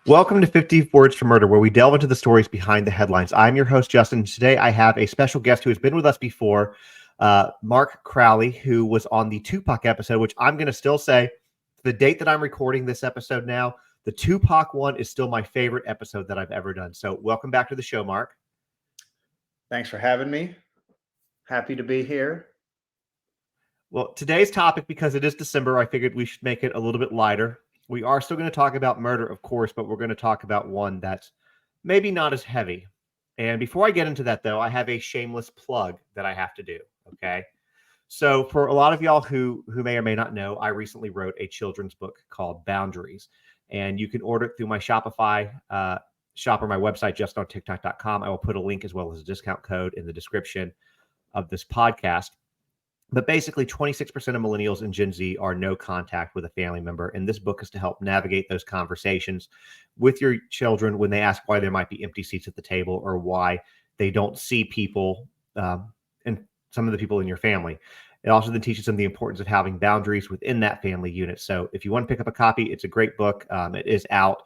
Welcome to 50 Words for Murder, where we delve into the stories behind the headlines. I'm your host, Justin. Today I have a special guest who has been with us before, Mark Crowley, who was on the Tupac episode, which I'm going to still say, the date that I'm recording this episode now, the Tupac one is still my favorite episode that I've ever done. So welcome back to the show, Mark. Thanks for having me. Happy to be here. Well, today's topic, because it is December, I figured we should make it a little bit lighter. We are still going to talk about murder, of course, but we're going to talk about one that's maybe not as heavy. And before I get into that, though, I have a shameless plug that I have to do, okay? So for a lot of y'all who may or may not know, I recently wrote a children's book called Boundaries, and you can order it through my Shopify shop or my website, justontiktok.com. I will put a link as well as a discount code in the description of this podcast. But basically, 26% of millennials and Gen Z are no contact with a family member. And this book is to help navigate those conversations with your children when they ask why there might be empty seats at the table or why they don't see people and some of the people in your family. It also then teaches them the importance of having boundaries within that family unit. So if you want to pick up a copy, it's a great book. It is out.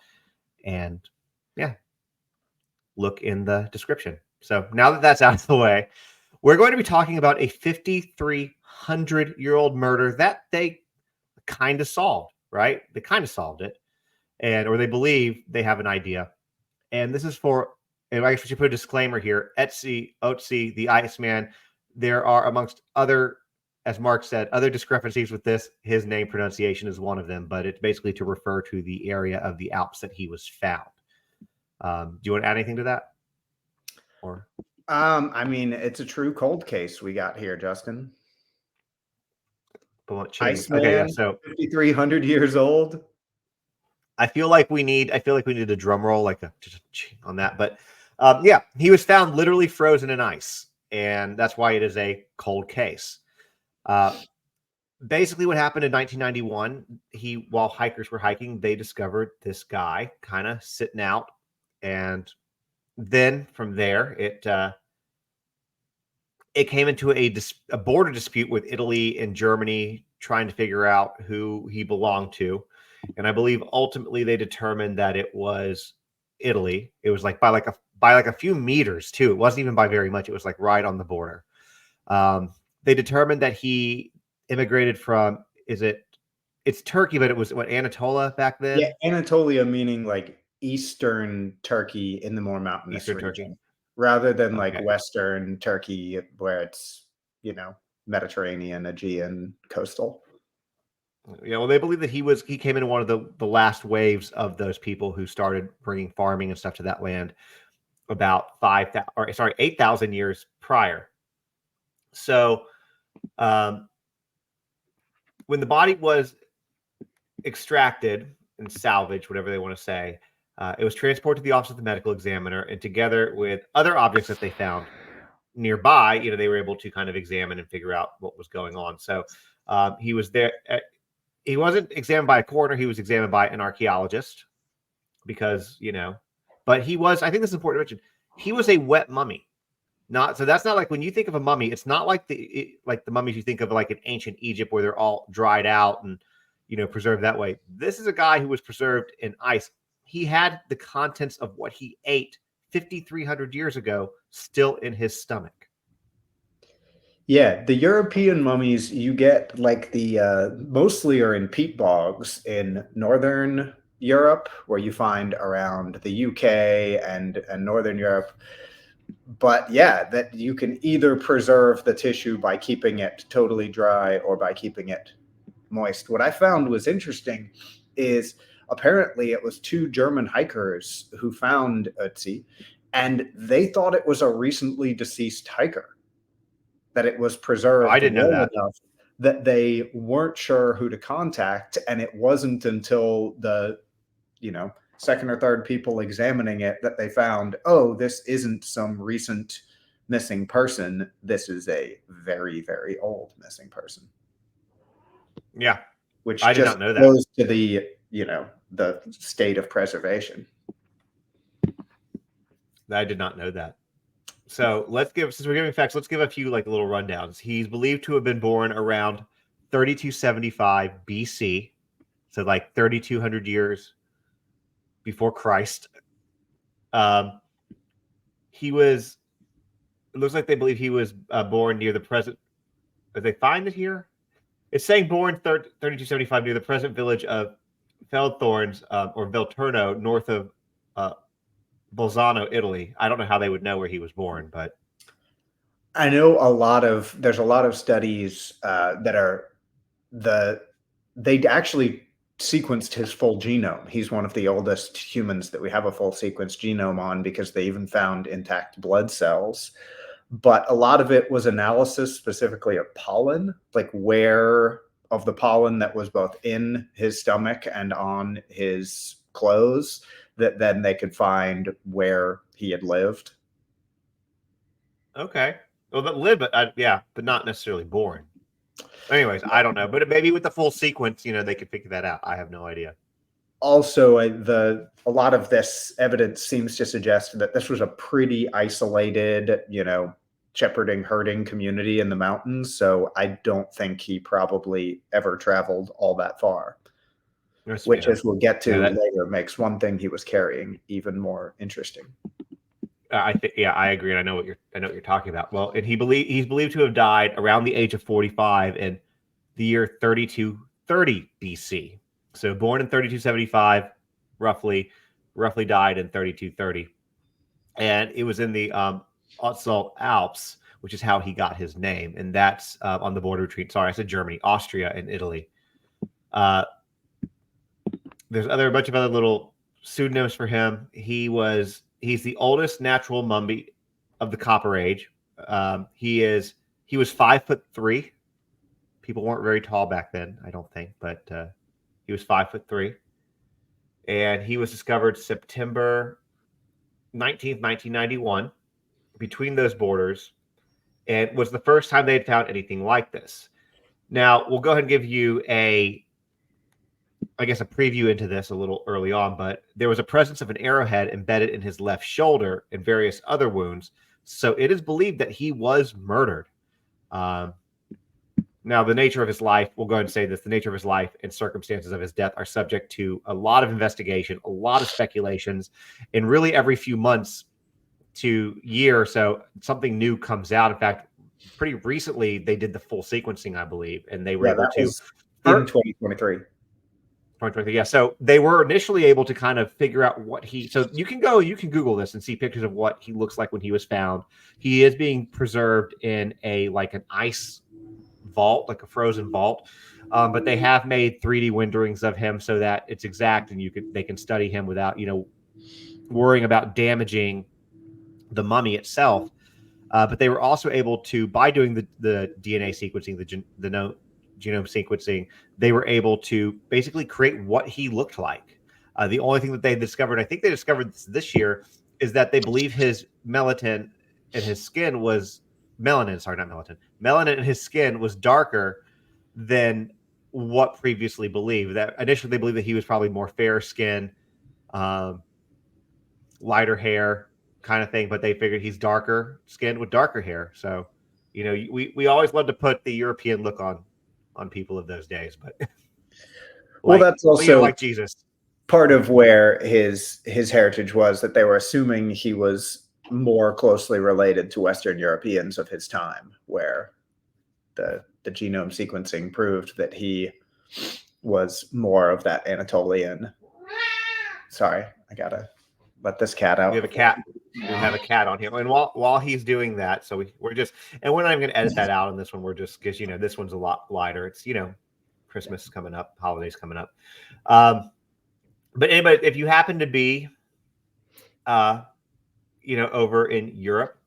And yeah, look in the description. So now that that's out of the way, we're going to be talking about a 5,300-year-old murder that they kind of solved, right? They kind of solved it, or they believe they have an idea. And this is for, and I guess we should put a disclaimer here, Ötzi the Iceman. There are, amongst other, as Mark said, other discrepancies with this. His name pronunciation is one of them, but it's basically to refer to the area of the Alps that he was found. Do you want to add anything to that? Or... I mean, it's a true cold case we got here, Justin. Iceman, okay, yeah, so 5,300 years old. I feel like we need a drum roll, like on that. But yeah, he was found literally frozen in ice, and that's why it is a cold case. Basically, what happened in 1991, while hikers were hiking, they discovered this guy kind of sitting out, and then from there, it came into a border dispute with Italy and Germany, trying to figure out who he belonged to. And I believe ultimately they determined that it was Italy. It was like by a few meters too. It wasn't even by very much. It was like right on the border. They determined that he immigrated from, it's Turkey, but it was what, Anatolia back then? Yeah, Anatolia meaning like Eastern Turkey in the more mountainous Eastern region. Turkey. Rather than like Western Turkey where it's, Mediterranean, Aegean, coastal. Yeah, well, they believe that he came into one of the last waves of those people who started bringing farming and stuff to that land about 8,000 years prior. So when the body was extracted and salvaged, whatever they want to say, it was transported to the office of the medical examiner, and together with other objects that they found nearby, they were able to kind of examine and figure out what was going on. So he was there. He wasn't examined by a coroner. He was examined by an archaeologist because, but he was, I think this is important to mention, he was a wet mummy. So that's not like when you think of a mummy, it's not like the mummies you think of like in ancient Egypt where they're all dried out and, preserved that way. This is a guy who was preserved in ice. He had the contents of what he ate 5,300 years ago still in his stomach. Yeah, the European mummies you get like the mostly are in peat bogs in northern Europe, where you find around the UK and northern Europe. But yeah, that you can either preserve the tissue by keeping it totally dry or by keeping it moist. What I found was interesting is apparently it was two German hikers who found Ötzi, and they thought it was a recently deceased hiker, that it was preserved I didn't know that. enough that they weren't sure who to contact. And it wasn't until the, second or third people examining it that they found, oh, this isn't some recent missing person. This is a very, very old missing person. Yeah. Which I did not know that. Goes to the, the state of preservation. I did not know that. So since we're giving facts, let's give a few little rundowns. He's believed to have been born around 3275 BC. So 3,200 years before Christ. He was. It looks like they believe he was born near the present. Did they find it here? It's saying born 3275 near the present village of Feldthorns or Velturno, north of Bolzano, Italy. I don't know how they would know where he was born, but I know there's a lot of studies that are they actually sequenced his full genome. He's one of the oldest humans that we have a full sequenced genome on, because they even found intact blood cells. But a lot of it was analysis specifically of pollen, like where of the pollen that was both in his stomach and on his clothes, that then they could find where he had lived. okay. Well, but live, but but not necessarily born. Anyways, I don't know, but maybe with the full sequence, they could figure that out. I have no idea. Also, a lot of this evidence seems to suggest that this was a pretty isolated, shepherding, herding community in the mountains. So I don't think he probably ever traveled all that far, which, as we'll get to later, makes one thing he was carrying even more interesting. I agree, and I know what you're talking about. Well, and he's believed to have died around the age of 45 in the year 3230 BC. So born in 3275, roughly died in 3230, and it was in the Ötztal Alps, which is how he got his name, and that's on the border between, sorry, I said Germany, Austria, and Italy. There's a bunch of other little pseudonyms for him. He's the oldest natural mummy of the Copper Age. He was 5'3". People weren't very tall back then, I don't think, but he was 5'3", and he was discovered September 19th, 1991, between those borders, and was the first time they had found anything like this. Now, we'll go ahead and give you a preview into this a little early on, but there was a presence of an arrowhead embedded in his left shoulder and various other wounds. So it is believed that he was murdered. Now, the nature of his life, we'll go ahead and say this, the nature of his life and circumstances of his death are subject to a lot of investigation, a lot of speculations, and really every few months to year or so, something new comes out. In fact, pretty recently, they did the full sequencing, I believe, and they were able to... in 2023. Yeah, so they were initially able to kind of figure out what so you can Google this and see pictures of what he looks like when he was found. He is being preserved in an ice vault, like a frozen vault, but they have made 3D renderings of him so that it's exact, and they can study him without worrying about damaging the mummy itself. But they were also able to, by doing the DNA sequencing, the genome sequencing, they were able to basically create what he looked like. The only thing that they discovered, I think they discovered this year, is that they believe his melanin in his skin was melanin in his skin was darker than what previously believed. That initially they believed that he was probably more fair skin, lighter hair kind of thing, but they figured he's darker skinned with darker hair. So, we always love to put the European look on people of those days, but well, that's also like Jesus. Part of where his heritage was, that they were assuming he was more closely related to Western Europeans of his time, where the genome sequencing proved that he was more of that Anatolian. Sorry, I gotta let this cat out. We have a cat. We have a cat on here, and while he's doing that, so we're not even going to edit that out on this one. We're just, because this one's a lot lighter. It's Christmas coming up, holidays coming up. But anybody, if you happen to be, over in Europe,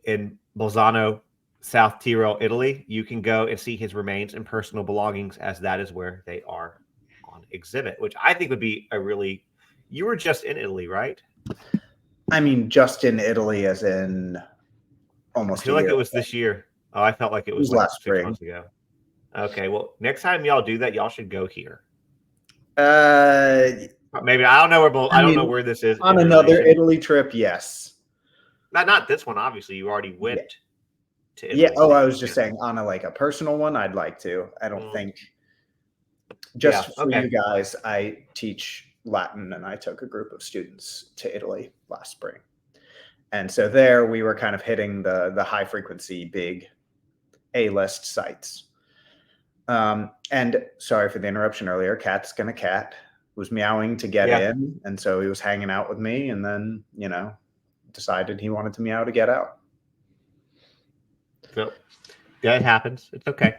in Bolzano, South Tyrol, Italy, you can go and see his remains and personal belongings, as that is where they are on exhibit, which I think would be a really. You were just in Italy, right? I mean, just in Italy, as in almost. I feel like it was this year. Oh, I felt like it was last spring. 6 months ago. Okay, well, next time y'all do that, y'all should go here. Maybe I don't know where. I don't know where this is on another Italy trip. Yes, not this one. Obviously, you already went to Italy. Yeah. Oh, I was just saying, on a personal one, I'd like to. I don't think. Just for you guys, I teach Latin, and I took a group of students to Italy last spring. And so there we were kind of hitting the high frequency, big A-list sites. And sorry for the interruption earlier. Cat's gonna cat was meowing to get in, and so he was hanging out with me, and then decided he wanted to meow to get out. So yeah, it happens. It's okay.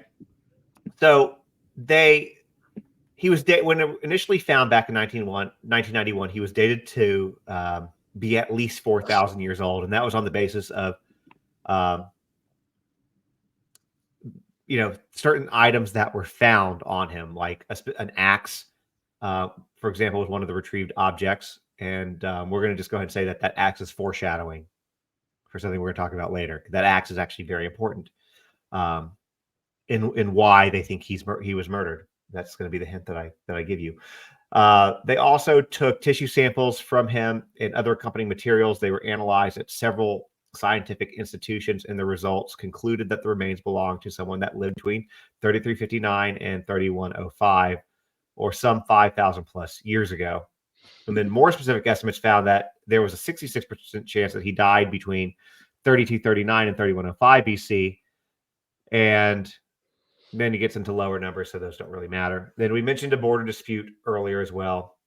So he was when initially found back in 1991, he was dated to be at least 4,000 years old, and that was on the basis of certain items that were found on him, like an axe, for example, was one of the retrieved objects. And we're going to just go ahead and say that axe is foreshadowing for something we're going to talk about later. That axe is actually very important in why they think he was murdered. That's going to be the hint that I give you. They also took tissue samples from him and other accompanying materials. They were analyzed at several scientific institutions, and the results concluded that the remains belonged to someone that lived between 3359 and 3105, or some 5,000 plus years ago. And then more specific estimates found that there was a 66% chance that he died between 3239 and 3105 BC. And then he gets into lower numbers, so those don't really matter. Then we mentioned a border dispute earlier as well.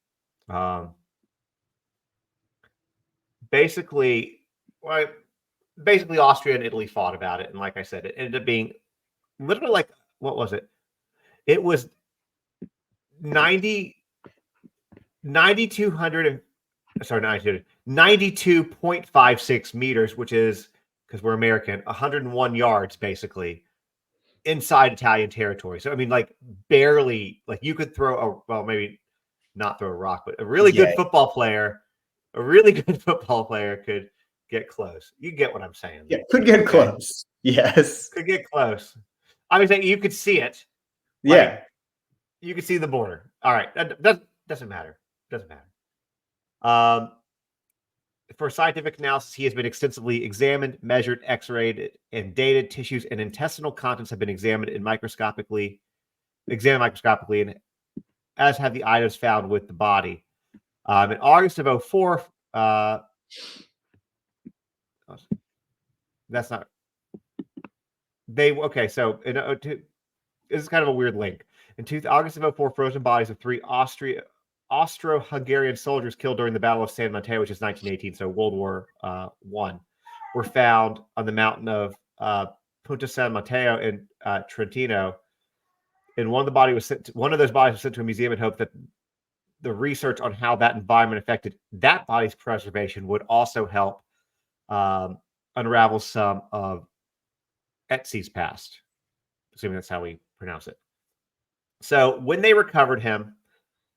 Basically, Austria and Italy fought about it. And like I said, it ended up being literally like, what was it? It was 92.56 meters, which is, because we're American, 101 yards, basically, inside Italian territory. So, I mean, like, barely, like, you could maybe not throw a rock, but a really good football player could get close. You get what I'm saying. Yeah, could get close. Yes. Could get close. I was saying you could see it. Yeah. You could see the border. All right. That doesn't matter. Doesn't matter. For scientific analysis, he has been extensively examined, measured, x-rayed, and dated. Tissues and intestinal contents have been examined microscopically, and as have the items found with the body. In August of 2004, that's not. So this is kind of a weird link. In August of 2004, frozen bodies of three Austro-Hungarian soldiers killed during the Battle of San Mateo, which is 1918, so World War I, were found on the mountain of Punta San Mateo in Trentino. And one of those bodies was sent to a museum in hope that the research on how that environment affected that body's preservation would also help unravel some of Ötzi's past, assuming that's how we pronounce it. So when they recovered him,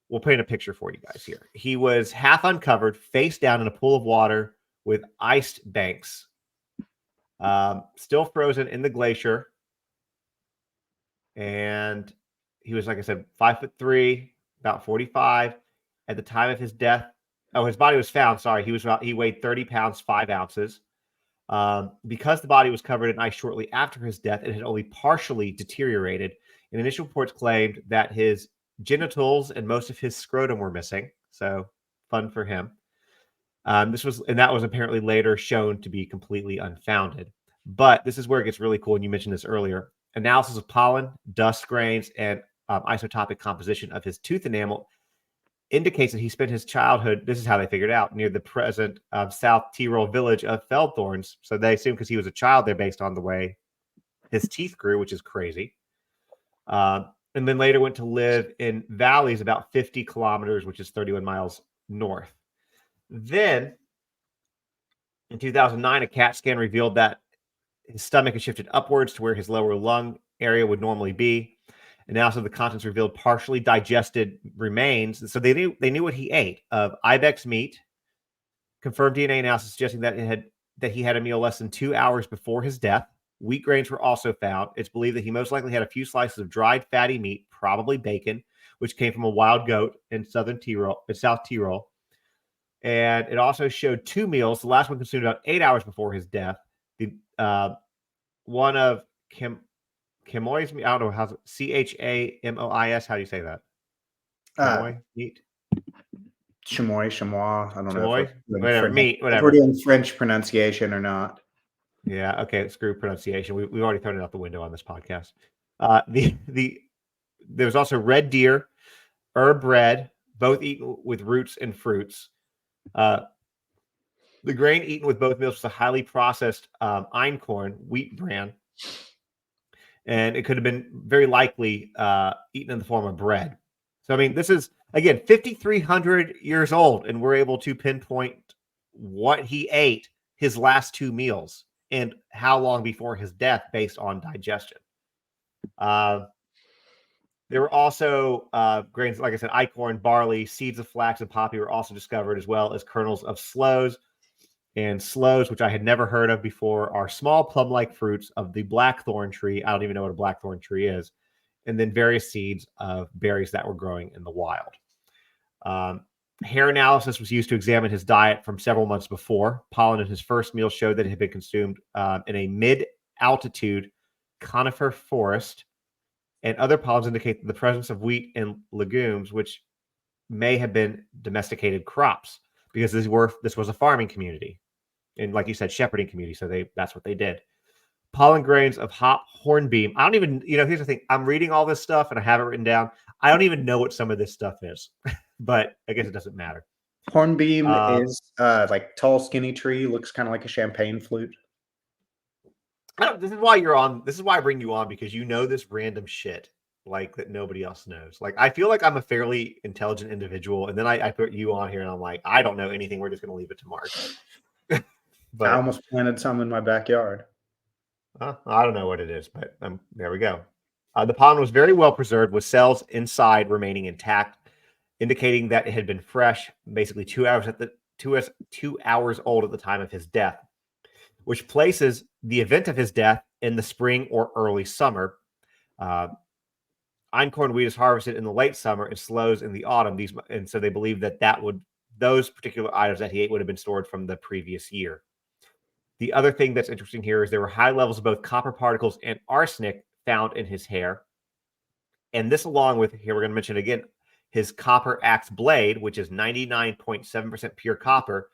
we'll paint a picture for you guys here. He was half uncovered, face down in a pool of water with iced banks, still frozen in the glacier. And he was, like I said, 5'3", about 45. At the time of his death, his body was found. Sorry, he weighed 30 pounds, 5 ounces. Because the body was covered in ice shortly after his death, it had only partially deteriorated. And initial reports claimed that his genitals and most of his scrotum were missing. So fun for him. That was apparently later shown to be completely unfounded. But this is where it gets really cool. And you mentioned this earlier. Analysis of pollen, dust grains, and isotopic composition of his tooth enamel indicates that he spent his childhood, this is how they figured out, near the present South Tyrol village of Feldthorns. So they assume because he was a child there based on the way his teeth grew, which is crazy. And then later went to live in valleys about 50 kilometers, which is 31 miles north. Then, in 2009, a CAT scan revealed that his stomach had shifted upwards to where his lower lung area would normally be. Analysis of the contents revealed partially digested remains. So they knew what he ate of ibex meat. Confirmed DNA analysis suggesting that he had a meal less than 2 hours before his death. Wheat grains were also found. It's believed that he most likely had a few slices of dried fatty meat, probably bacon, which came from a wild goat in South Tyrol. And it also showed 2 meals. The last one consumed about 8 hours before his death. One of Chamois, I don't know how Chamois. How do you say that? Chamois meat. chamois. I don't know if Chamois? Whatever, meat, if we're whatever. doing French pronunciation or not. Yeah, okay, screw pronunciation. We've already thrown it out the window on this podcast. There's also red deer, herb bread, both eaten with roots and fruits. The grain eaten with both meals was a highly processed einkorn wheat bran, and it could have been very likely eaten in the form of bread. So, I mean, this is, again, 5,300 years old, and we're able to pinpoint what he ate his last two meals and how long before his death based on digestion. There were also grains, like I said, einkorn, barley, seeds of flax, and poppy were also discovered, as well as kernels of sloes. And sloes, which I had never heard of before, are small plum-like fruits of the blackthorn tree. I don't even know what a blackthorn tree is. And then various seeds of berries that were growing in the wild. Hair analysis was used to examine his diet from several months before. Pollen in his first meal showed that it had been consumed in a mid-altitude conifer forest, and other pollens indicate the presence of wheat and legumes, which may have been domesticated crops, because this was a farming community, and like you said, shepherding community. So that's what they did. Pollen grains of hop, hornbeam. I don't even, here's the thing. I'm reading all this stuff and I have it written down. I don't even know what some of this stuff is, but I guess it doesn't matter. Hornbeam is like tall, skinny tree. Looks kind of like a champagne flute. This is why you're on. This is why I bring you on, because you know this random shit like that nobody else knows. Like, I feel like I'm a fairly intelligent individual, and then I put you on here and I'm like, I don't know anything. We're just going to leave it to Mark. I almost planted some in my backyard. I don't know what it is, but there we go. The pollen was very well preserved, with cells inside remaining intact, indicating that it had been fresh, basically 2 hours 2 hours old at the time of his death, which places the event of his death in the spring or early summer. Einkorn wheat is harvested in the late summer and sloes in the autumn. And so they believe that those particular items that he ate would have been stored from the previous year. The other thing that's interesting here is there were high levels of both copper particles and arsenic found in his hair. And this, along with, here we're going to mention again, his copper axe blade, which is 99.7% pure copper,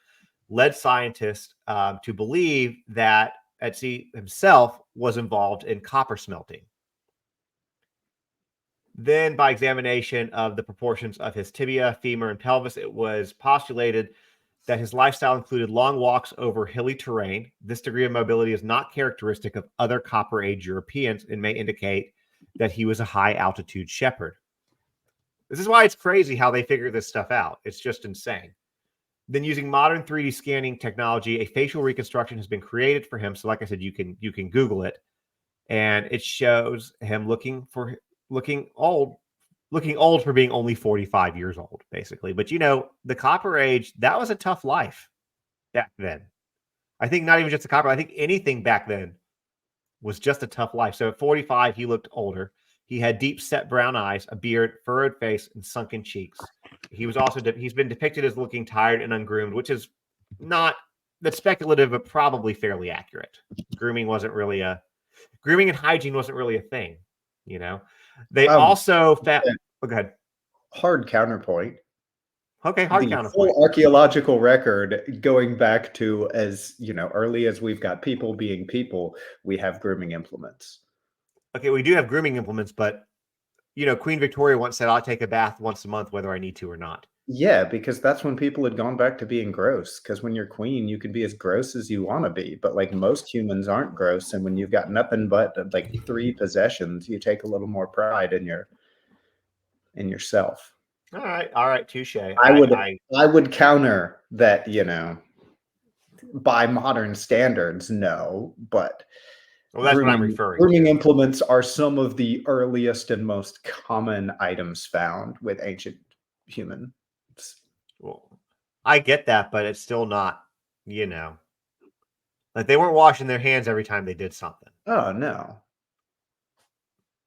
led scientists to believe that Ötzi himself was involved in copper smelting. Then, by examination of the proportions of his tibia, femur, and pelvis, it was postulated that his lifestyle included long walks over hilly terrain. This degree of mobility is not characteristic of other Copper Age Europeans and may indicate that he was a high-altitude shepherd. This is why it's crazy how they figure this stuff out. It's just insane. Then, using modern 3D scanning technology, a facial reconstruction has been created for him. So, like I said, you can Google it, and it shows him looking old for being only 45 years old, basically. But the Copper Age, that was a tough life back then. I think not even just the Copper, I think anything back then was just a tough life. So at 45, he looked older. He had deep set brown eyes, a beard, furrowed face, and sunken cheeks. He's been depicted as looking tired and ungroomed, which is that's speculative, but probably fairly accurate. Grooming and hygiene wasn't really a thing, They also found. Oh, go ahead. Hard counterpoint. Okay, hard counterpoint. Full archaeological record going back to as early as we've got people being people, we have grooming implements. Okay, we do have grooming implements, but Queen Victoria once said, "I'll take a bath once a month, whether I need to or not." Yeah, because that's when people had gone back to being gross. Because when you're queen, you can be as gross as you want to be, but like most humans aren't gross. And when you've got nothing but like 3 possessions, you take a little more pride in yourself. All right, touche. I would counter that, by modern standards, no, but that's what I'm referring grooming to. implements are some of the earliest and most common items found with ancient humans. Well, I get that, but it's still not, like they weren't washing their hands every time they did something. Oh, no.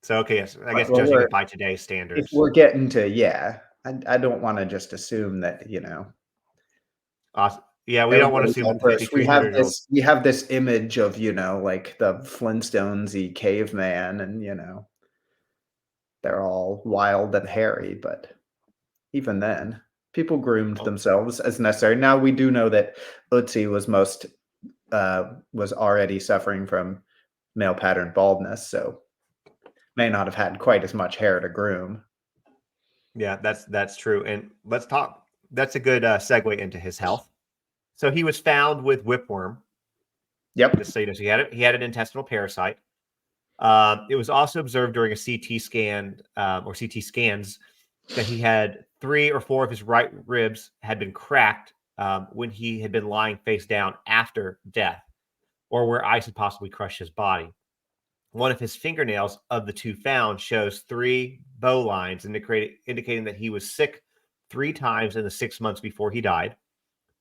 So, okay, yes, I guess judging it by today's standards. If we're getting to, I don't want to just assume that, Awesome. Yeah, we don't want to assume that we have this image of, like the Flintstones-y caveman and, they're all wild and hairy, but even then. People groomed Oh, themselves as necessary. Now we do know that Ötzi was already suffering from male pattern baldness, so may not have had quite as much hair to groom. yeah, that's true. And let's talk. That's a good segue into his health. So he was found with whipworm. Yep. Just so you know, so he had an intestinal parasite. It was also observed during a CT scan or CT scans that he had 3 or 4 of his right ribs had been cracked when he had been lying face down after death, or where ice had possibly crushed his body. One of his fingernails of the 2 found shows 3 bow lines, indicating that he was sick 3 times in the 6 months before he died.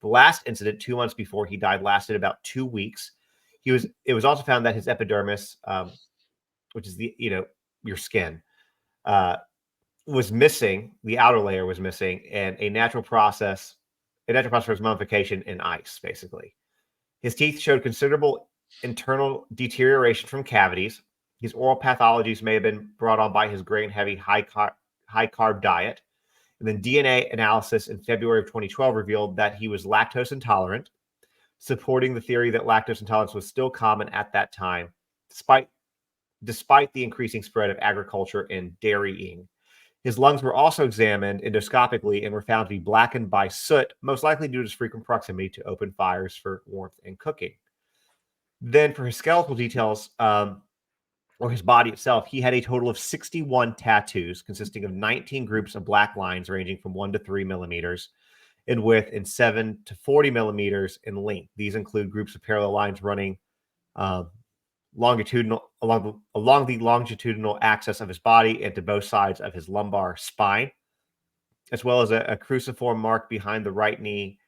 The last incident, 2 months before he died, lasted about 2 weeks. It was also found that his epidermis, which is your skin, uh, was missing. The outer layer was missing, and a natural process of mummification in ice, basically. His teeth showed considerable internal deterioration from cavities. His oral pathologies may have been brought on by his grain-heavy, high-carb diet. And then DNA analysis in February of 2012 revealed that he was lactose intolerant, supporting the theory that lactose intolerance was still common at that time, despite the increasing spread of agriculture and dairying. His lungs were also examined endoscopically and were found to be blackened by soot, most likely due to his frequent proximity to open fires for warmth and cooking. Then, for his skeletal details, or his body itself, he had a total of 61 tattoos consisting of 19 groups of black lines ranging from 1 to 3 millimeters in width and 7 to 40 millimeters in length. These include groups of parallel lines running um, along the longitudinal axis of his body and to both sides of his lumbar spine, as well as a cruciform mark behind the right knee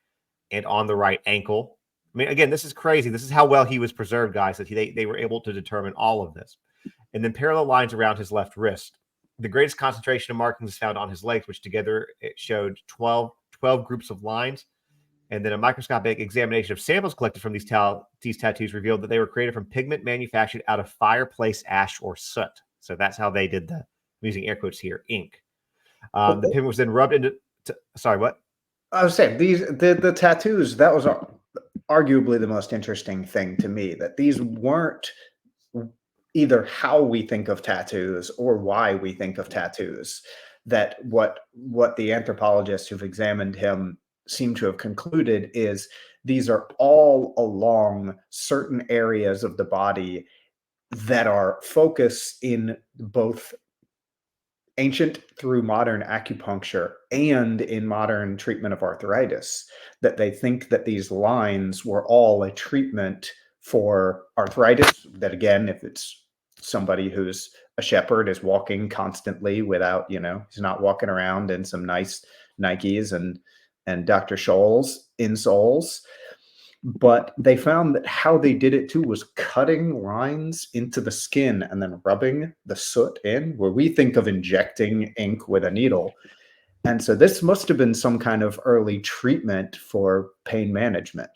and on the right ankle. I mean, again, this is crazy. This is how well he was preserved, guys, that they were able to determine all of this. And then parallel lines around his left wrist. The greatest concentration of markings is found on his legs, which together it showed 12 groups of lines. And then a microscopic examination of samples collected from these tattoos revealed that they were created from pigment manufactured out of fireplace ash or soot. So that's how they did I'm using air quotes here, ink. The pigment was then rubbed into. Sorry, what? I was saying the tattoos, that was arguably the most interesting thing to me, that these weren't either how we think of tattoos or why we think of tattoos. That what the anthropologists who've examined him seem to have concluded is these are all along certain areas of the body that are focused in both ancient through modern acupuncture and in modern treatment of arthritis, that they think that these lines were all a treatment for arthritis. That again, if it's somebody who's a shepherd is walking constantly without, he's not walking around in some nice Nikes and Dr. Scholl's insoles. But they found that how they did it too was cutting lines into the skin and then rubbing the soot in, where we think of injecting ink with a needle. And so this must have been some kind of early treatment for pain management.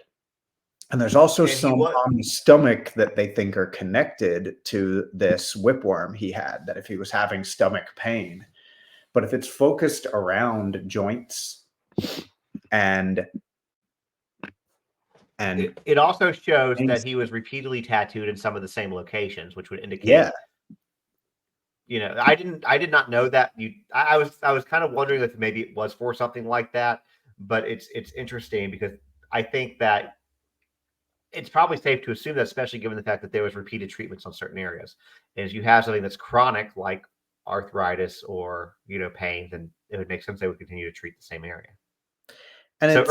And there's also And he some was. on the stomach that they think are connected to this whipworm he had, that if he was having stomach pain, but if it's focused around joints and It also shows that he was repeatedly tattooed in some of the same locations, which would yeah. indicate. I did not know that. I was kind of wondering if maybe it was for something like that, but it's interesting because I think that it's probably safe to assume that, especially given the fact that there was repeated treatments on certain areas. And if you have something that's chronic, like arthritis or pain, then it would make sense they would continue to treat the same area. And so it's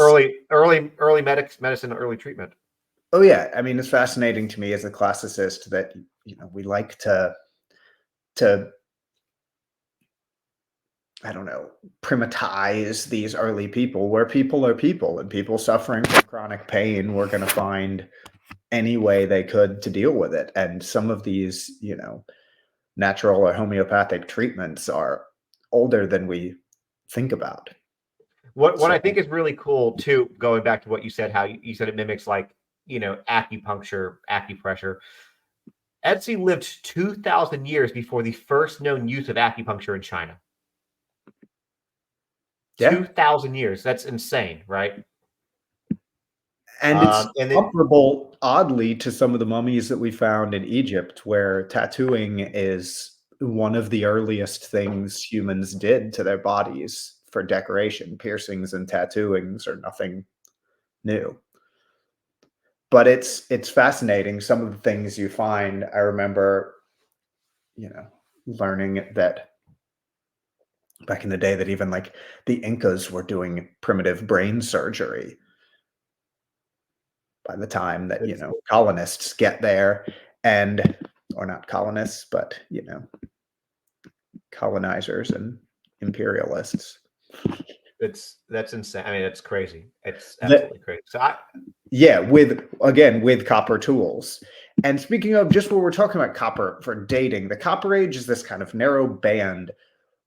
early medicine, early treatment. Oh yeah, I mean, it's fascinating to me as a classicist that we like to I don't know, primitize these early people, where people are people, and people suffering from chronic pain were going to find any way they could to deal with it. And some of these, natural or homeopathic treatments are older than we think about. What I think is really cool too, going back to what you said, how you said it mimics like acupuncture, acupressure. Ötzi lived 2,000 years before the first known use of acupuncture in China. Yeah. 2,000 years. That's insane, right? And it's And then comparable, oddly, to some of the mummies that we found in Egypt, where tattooing is one of the earliest things humans did to their bodies for decoration. Piercings and tattooings are nothing new. But it's fascinating. Some of the things you find, I remember, learning that back in the day that even like the Incas were doing primitive brain surgery by the time that, it's colonists get there and or not colonists, but, colonizers and imperialists. that's insane. I mean, it's crazy. It's That absolutely crazy. So I Yeah, with copper tools. And speaking of just what we're talking about copper for dating, the Copper Age is this kind of narrow band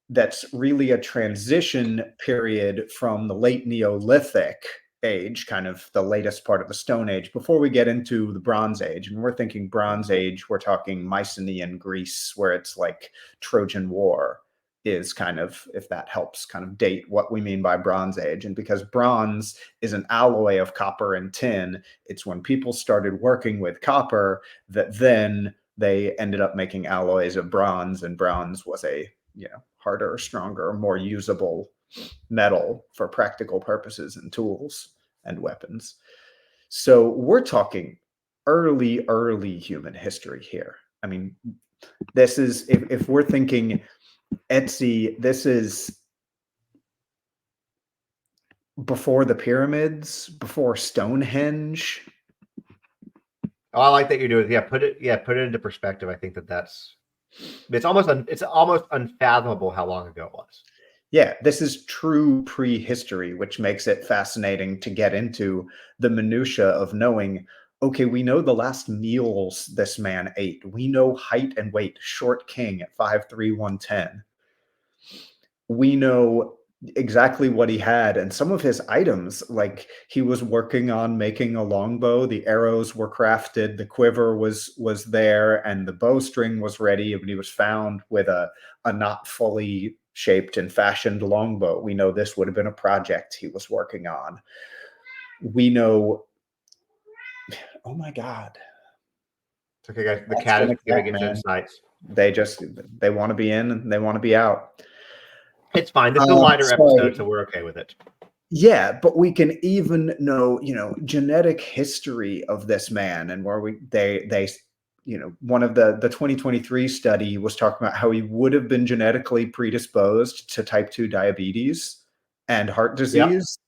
that's really a transition period from the late Neolithic age, kind of the latest part of the Stone Age, before we get into the Bronze Age. And we're thinking Bronze Age, we're talking Mycenaean Greece, where it's like Trojan War is kind of, if that helps kind of date what we mean by Bronze Age. And because bronze is an alloy of copper and tin, it's when people started working with copper that then they ended up making alloys of bronze, and bronze was a harder, stronger, more usable metal for practical purposes and tools and weapons. So we're talking early human history here. I mean, this is, if we're thinking Ötzi, this is before the pyramids, before Stonehenge. Oh, I like that you're doing. Put it into perspective. I think it's almost unfathomable how long ago it was. Yeah, this is true prehistory, which makes it fascinating to get into the minutia of knowing, okay, we know the last meals this man ate. We know height and weight, short king at 5'3", 110. We know exactly what he had, and some of his items, like he was working on making a longbow, the arrows were crafted, the quiver was there, and the bowstring was ready, but he was found with a not fully shaped and fashioned longbow. We know this would have been a project he was working on. We know, oh my God. It's okay, guys. The That's cat is gonna giving count, its man. insights. They want to be in and they want to be out. It's fine. This is a lighter episode, Sorry. so we're okay with it. Yeah, but we can even know, genetic history of this man, and where they one of the 2023 study was talking about how he would have been genetically predisposed to type 2 diabetes and heart Yep. disease,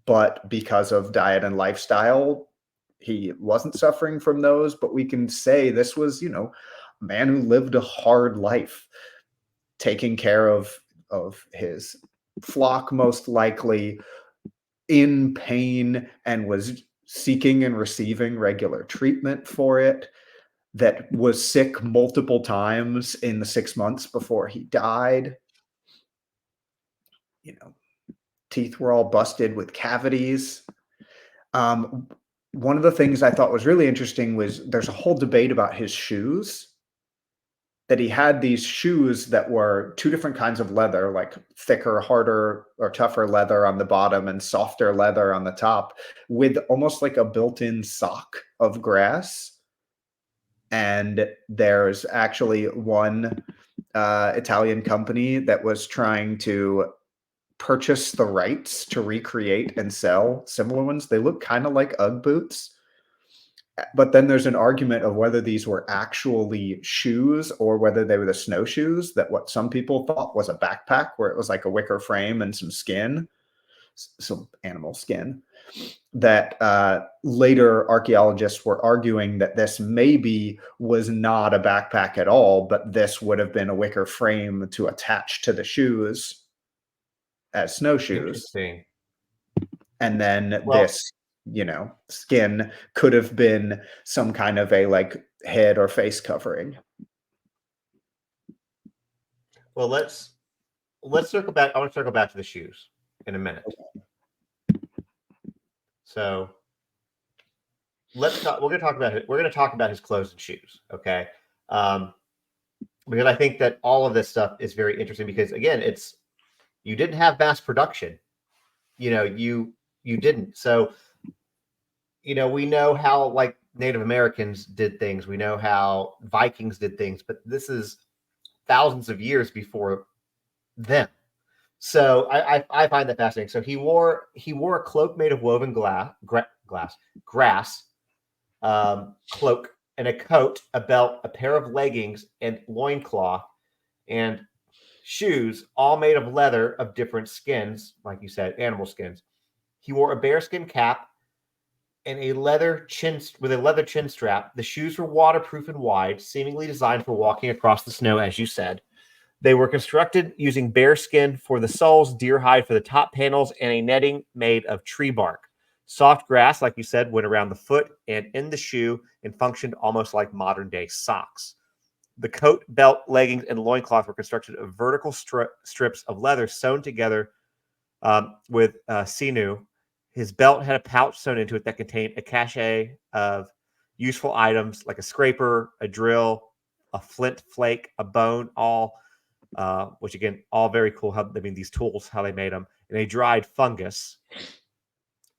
but because of diet and lifestyle, he wasn't suffering from those. But we can say this was, a man who lived a hard life, taking care of his flock, most likely in pain, and was seeking and receiving regular treatment for it, that was sick multiple times in the 6 months before he died. Teeth were all busted with cavities. One of the things I thought was really interesting was there's a whole debate about his shoes, that he had these shoes that were two different kinds of leather, like thicker, harder, or tougher leather on the bottom and softer leather on the top, with almost like a built-in sock of grass. And there's actually one Italian company that was trying to purchase the rights to recreate and sell similar ones. They look kind of like Ugg boots. But then there's an argument of whether these were actually shoes or whether they were the snowshoes, that what some people thought was a backpack, where it was like a wicker frame and some skin, some animal skin, that later archaeologists were arguing that this maybe was not a backpack at all, but this would have been a wicker frame to attach to the shoes as snowshoes. Interesting. And then Well, this, skin could have been some kind of a like head or face covering. well, let's circle back. I want to circle back to the shoes in a minute. So let's talk. We're going to talk about it. We're going to talk about his clothes and shoes. Okay. Because I think that all of this stuff is very interesting, because again, it's You didn't have mass production. You didn't. So, we know how like Native Americans did things. We know how Vikings did things, but this is thousands of years before them. So I find that fascinating. So he wore a cloak made of woven grass, cloak, and a coat, a belt, a pair of leggings, and loincloth, and shoes, all made of leather of different skins, like you said, animal skins. He wore a bearskin cap and a leather chin strap. The shoes were waterproof and wide, seemingly designed for walking across the snow, as you said. They were constructed using bear skin for the soles, deer hide for the top panels, and a netting made of tree bark. Soft grass, like you said, went around the foot and in the shoe and functioned almost like modern day socks. The coat, belt, leggings, and loincloth were constructed of vertical strips of leather sewn together with sinew. His belt had a pouch sewn into it that contained a cache of useful items like a scraper, a drill, a flint flake, a bone, all which again, all very cool. These tools, how they made them, and a dried fungus.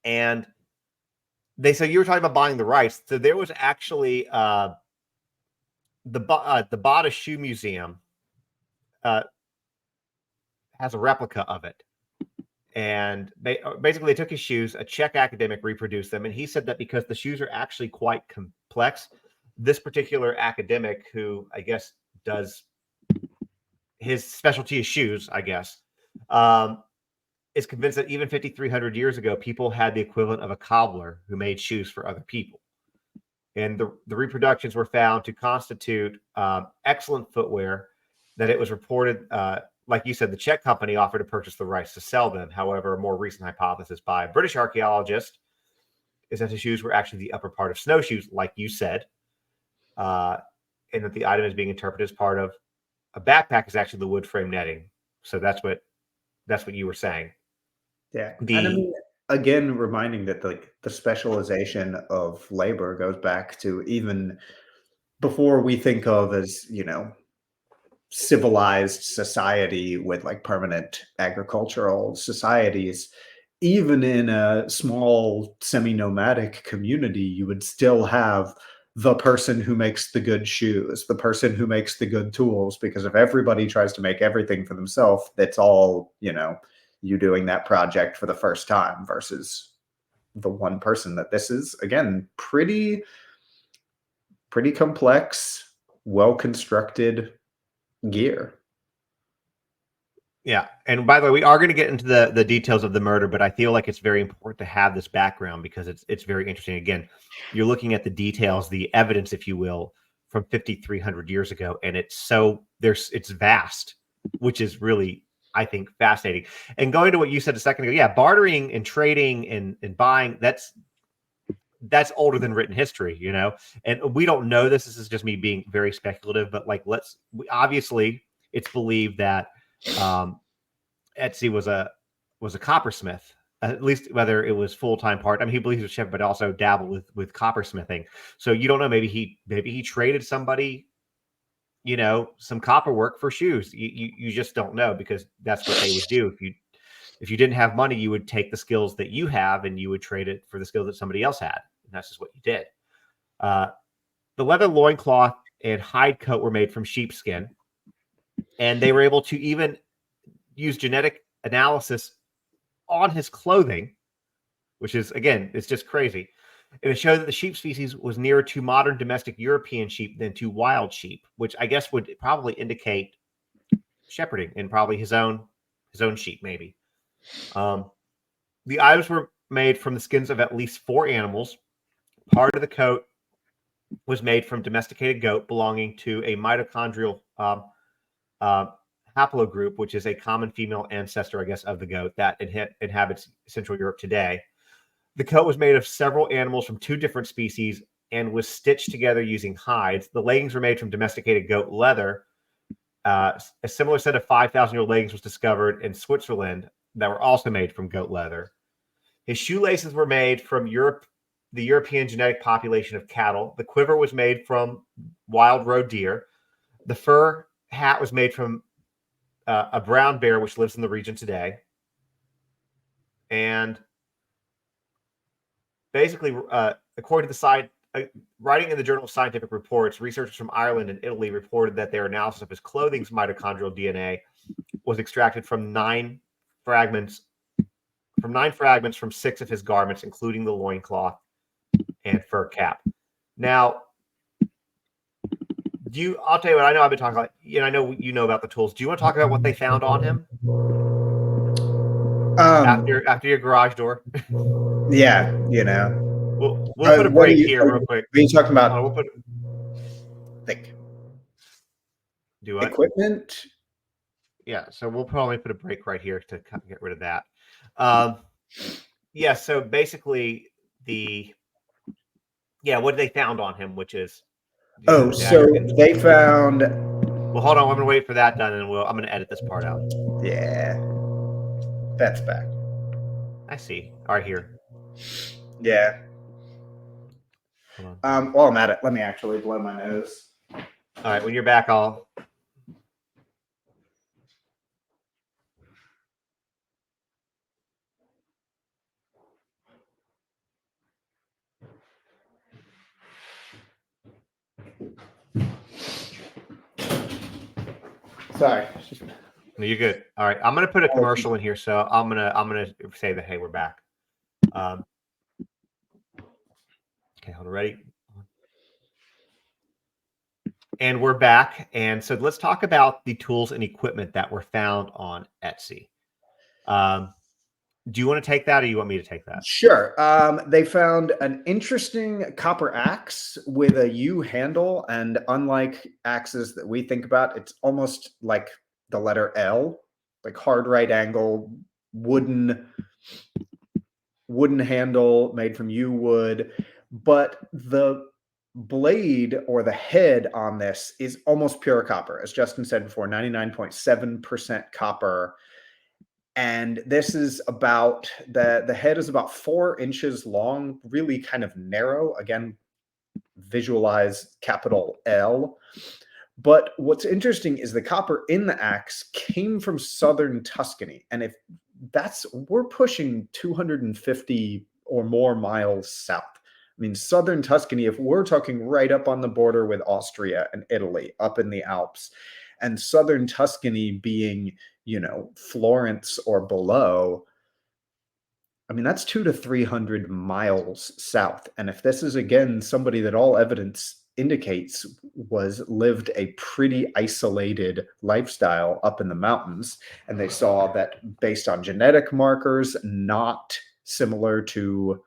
And so you were talking about buying the rights. So there was actually the Bada Shoe Museum has a replica of it. And basically, they took his shoes. A Czech academic reproduced them, and he said that because the shoes are actually quite complex, this particular academic, who I guess does his specialty is shoes, I guess, is convinced that even 5,300 years ago, people had the equivalent of a cobbler who made shoes for other people. And the reproductions were found to constitute excellent footwear, that it was reported, like you said, the Czech company offered to purchase the rights to sell them. However, a more recent hypothesis by a British archaeologist is that the shoes were actually the upper part of snowshoes, like you said, and that the item is being interpreted as part of a backpack is actually the wood frame netting. So that's what you were saying. Yeah. And I mean, again, reminding that the specialization of labor goes back to even before we think of as, civilized society with like permanent agricultural societies. Even in a small semi-nomadic community, you would still have the person who makes the good shoes, the person who makes the good tools, because if everybody tries to make everything for themselves, that's all, you doing that project for the first time versus the one person. That this is, again, pretty complex, well constructed gear. Yeah. And by the way, we are going to get into the details of the murder, but I feel like it's very important to have this background because it's very interesting. Again, you're looking at the details, the evidence, if you will, from 5,300 years ago, and it's vast, which is really, I think, fascinating. And going to what you said a second ago, yeah, bartering and trading and buying, that's older than written history, and we don't know this. This is just me being very speculative, but like, obviously it's believed that Ötzi was a coppersmith, at least whether it was full-time part. I mean, he believes he was a chef, but also dabbled with coppersmithing. So you don't know. Maybe he traded somebody, some copper work for shoes. You just don't know, because that's what they would do. If you didn't have money, you would take the skills that you have and you would trade it for the skills that somebody else had. And that's just what you did. The leather loincloth and hide coat were made from sheepskin, and they were able to even use genetic analysis on his clothing, which is, again, it's just crazy. And it showed that the sheep species was nearer to modern domestic European sheep than to wild sheep, which I guess would probably indicate shepherding and probably his own sheep, maybe. The items were made from the skins of at least 4 animals. Part of the coat was made from domesticated goat belonging to a mitochondrial haplogroup, which is a common female ancestor, I guess, of the goat that inhabits Central Europe today. The coat was made of several animals from 2 different species and was stitched together using hides. The leggings were made from domesticated goat leather. A similar set of 5,000-year-old leggings was discovered in Switzerland that were also made from goat leather. His shoelaces were made from the European genetic population of cattle. The quiver was made from wild roe deer. The fur hat was made from a brown bear which lives in the region today. And basically, according to the writing in the Journal of Scientific Reports, researchers from Ireland and Italy reported that their analysis of his clothing's mitochondrial DNA was extracted from 9 fragments from 6 of his garments, including the loincloth and fur cap. Now, I'll tell you what, I know I've been talking about, I know you know about the tools. Do you want to talk about what they found on him? After your garage door? Yeah, We'll put a break here real quick. What are you talking about? Do what? Equipment? Yeah, so we'll probably put a break right here to get rid of that. Yeah, so basically what they found on him, which is they found. Well, hold on, I'm gonna wait for that done, and I'm gonna edit this part out. Yeah, that's back. I see. All right, here. Yeah. Hold on. While I'm at it, let me actually blow my nose. All right, when you're back, I'll. Sorry. No, you're good. All right, I'm gonna put a commercial in here, so I'm gonna say that, hey, we're back. Okay, hold on, ready? And we're back, and so let's talk about the tools and equipment that were found on Ötzi. Do you want to take that, or you want me to take that? Sure. They found an interesting copper axe with a U handle, and unlike axes that we think about, it's almost like the letter L, like hard right angle, wooden handle made from yew wood, but the blade or the head on this is almost pure copper. As Justin said before, 99.7% copper. And this is about the head is about 4 inches long, really kind of narrow. Again, visualize capital L. But what's interesting is the copper in the axe came from southern Tuscany. And if we're pushing 250 or more miles south. I mean, southern Tuscany, if we're talking right up on the border with Austria and Italy, up in the Alps, and southern Tuscany being, Florence or below, I mean, that's 200 to 300 miles south. And if this is, again, somebody that all evidence indicates lived a pretty isolated lifestyle up in the mountains, and they saw that based on genetic markers, not similar to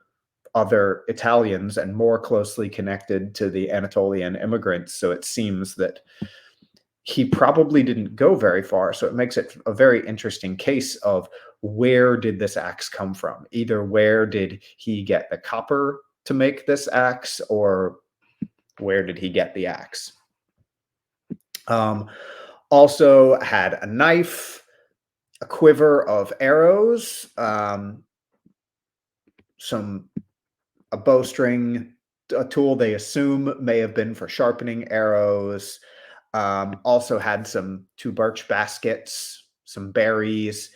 other Italians and more closely connected to the Anatolian immigrants. So it seems that he probably didn't go very far. So it makes it a very interesting case of where did this axe come from? Either where did he get the copper to make this axe, or where did he get the axe? Also had a knife, a quiver of arrows, a bowstring, a tool they assume may have been for sharpening arrows. Also had 2 birch baskets, some berries,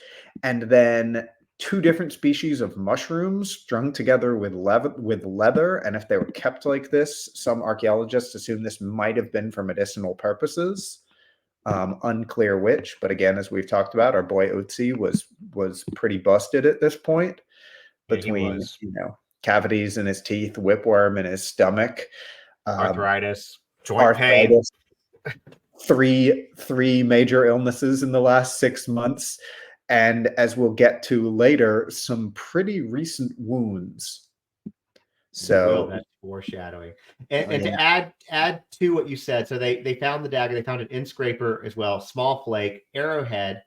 and then 2 different species of mushrooms strung together with leather. And if they were kept like this, some archaeologists assume this might have been for medicinal purposes. Unclear which, but again, as we've talked about, our boy Ötzi was pretty busted at this point, between cavities in his teeth, whipworm in his stomach, arthritis, joint pain. 3 major illnesses in the last 6 months, and as we'll get to later, some pretty recent wounds. So that's foreshadowing. And to add to what you said, so they found the dagger, they found an inscraper as well, small flake, arrowhead.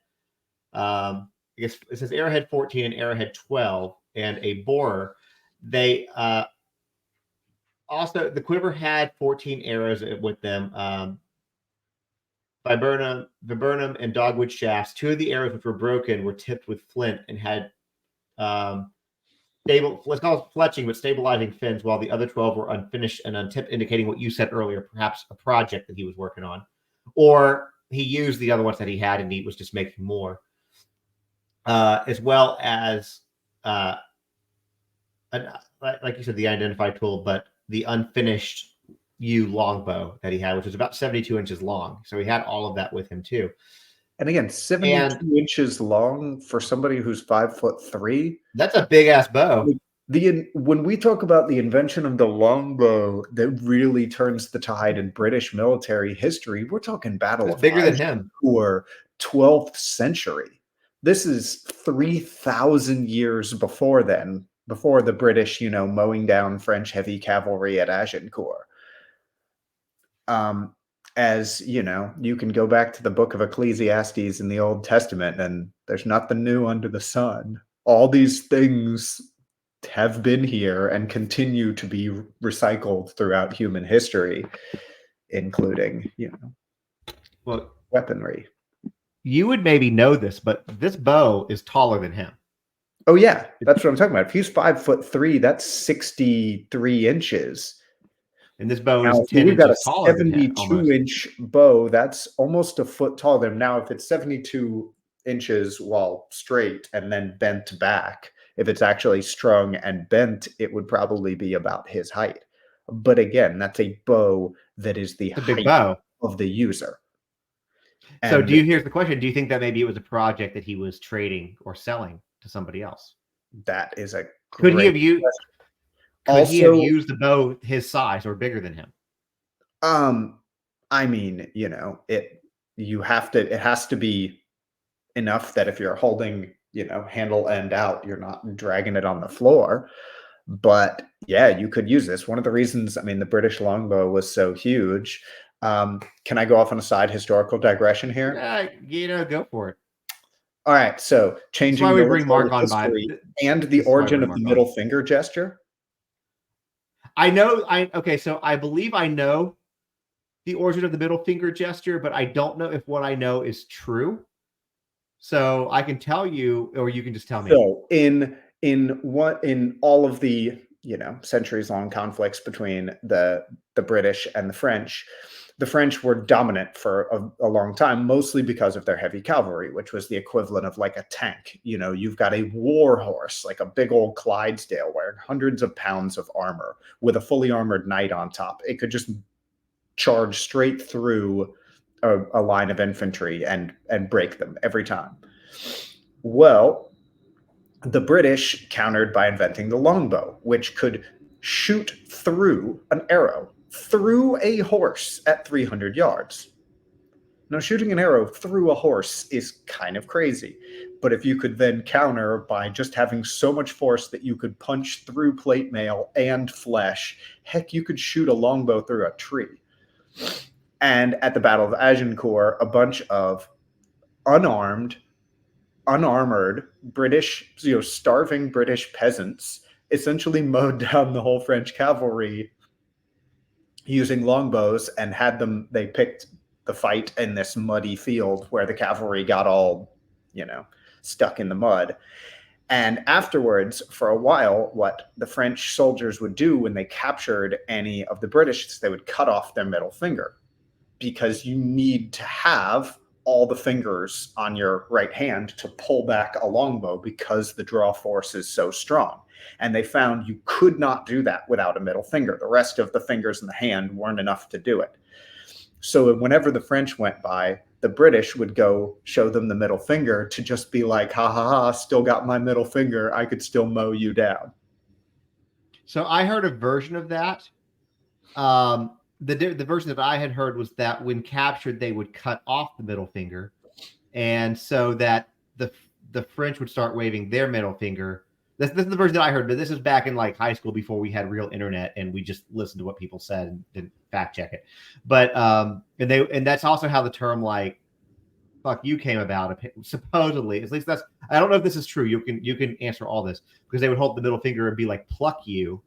I guess it says arrowhead 14 and arrowhead 12, and a borer. They also, the quiver had 14 arrows with them. Viburnum and dogwood shafts. 2 of the arrows which were broken were tipped with flint and had let's call it fletching, but stabilizing fins, while the other 12 were unfinished and untipped, indicating what you said earlier, perhaps a project that he was working on. Or he used the other ones that he had, and he was just making more, as well as like you said, the identified tool, but the unfinished U longbow that he had, which was about 72 inches long. So he had all of that with him too. And again, 72 inches long for somebody who's 5'3". That's a big ass bow. When we talk about the invention of the longbow that really turns the tide in British military history, we're talking Battle of bigger than him, or 12th century. This is 3,000 years before then, before the British, mowing down French heavy cavalry at Agincourt. As you can go back to the book of Ecclesiastes in the Old Testament, and there's nothing new under the sun. All these things have been here and continue to be recycled throughout human history, including, weaponry. You would maybe know this, but this bow is taller than him. Oh yeah, that's what I'm talking about. If he's 5'3", that's 63 inches. And this bow is 10 inches taller than him. 72-inch bow, that's almost a foot taller. Now, if it's 72 inches while straight and then bent back, if it's actually strung and bent, it would probably be about his height. But again, that's a bow that is the height of the user. So here's the question. Do you think that maybe it was a project that he was trading or selling to somebody else? That is a great question. Could he have used the bow his size or bigger than him? I mean, it has to be enough that if you're holding, handle end out, you're not dragging it on the floor. But yeah, you could use this. One of the reasons, the British longbow was so huge. Can I go off on a side historical digression here? Yeah, go for it. All right. So changing we bring Mark on by and the origin of the middle finger gesture. I know. So I believe I know the origin of the middle finger gesture, but I don't know if what I know is true. So I can tell you, or you can just tell me. So in all of the centuries-long conflicts between the British and the French were dominant for a long time, mostly because of their heavy cavalry, which was the equivalent of like a tank. You've got a war horse, like a big old Clydesdale, wearing hundreds of pounds of armor with a fully armored knight on top. It could just charge straight through a line of infantry and break them every time. Well, the British countered by inventing the longbow, which could shoot through an arrow through a horse at 300 yards. Now, shooting an arrow through a horse is kind of crazy, but if you could then counter by just having so much force that you could punch through plate mail and flesh, heck, you could shoot a longbow through a tree. And at the Battle of Agincourt, a bunch of unarmored British, starving British peasants essentially mowed down the whole French cavalry using longbows and they picked the fight in this muddy field where the cavalry got all, stuck in the mud. And afterwards, for a while, what the French soldiers would do when they captured any of the British is they would cut off their middle finger, because you need to have all the fingers on your right hand to pull back a longbow because the draw force is so strong. And they found you could not do that without a middle finger. The rest of the fingers in the hand weren't enough to do it. So whenever the French went by, the British would go show them the middle finger to just be like, ha ha ha, still got my middle finger. I could still mow you down. So I heard a version of that. The version that I had heard was that when captured, they would cut off the middle finger, and so that the French would start waving their middle finger. This is the version that I heard, but this is back in like high school before we had real internet and we just listened to what people said and didn't fact check it. But and that's also how the term like "fuck you" came about. Supposedly, at least that's. I don't know if this is true. You can answer all this, because they would hold the middle finger and be like "pluck you."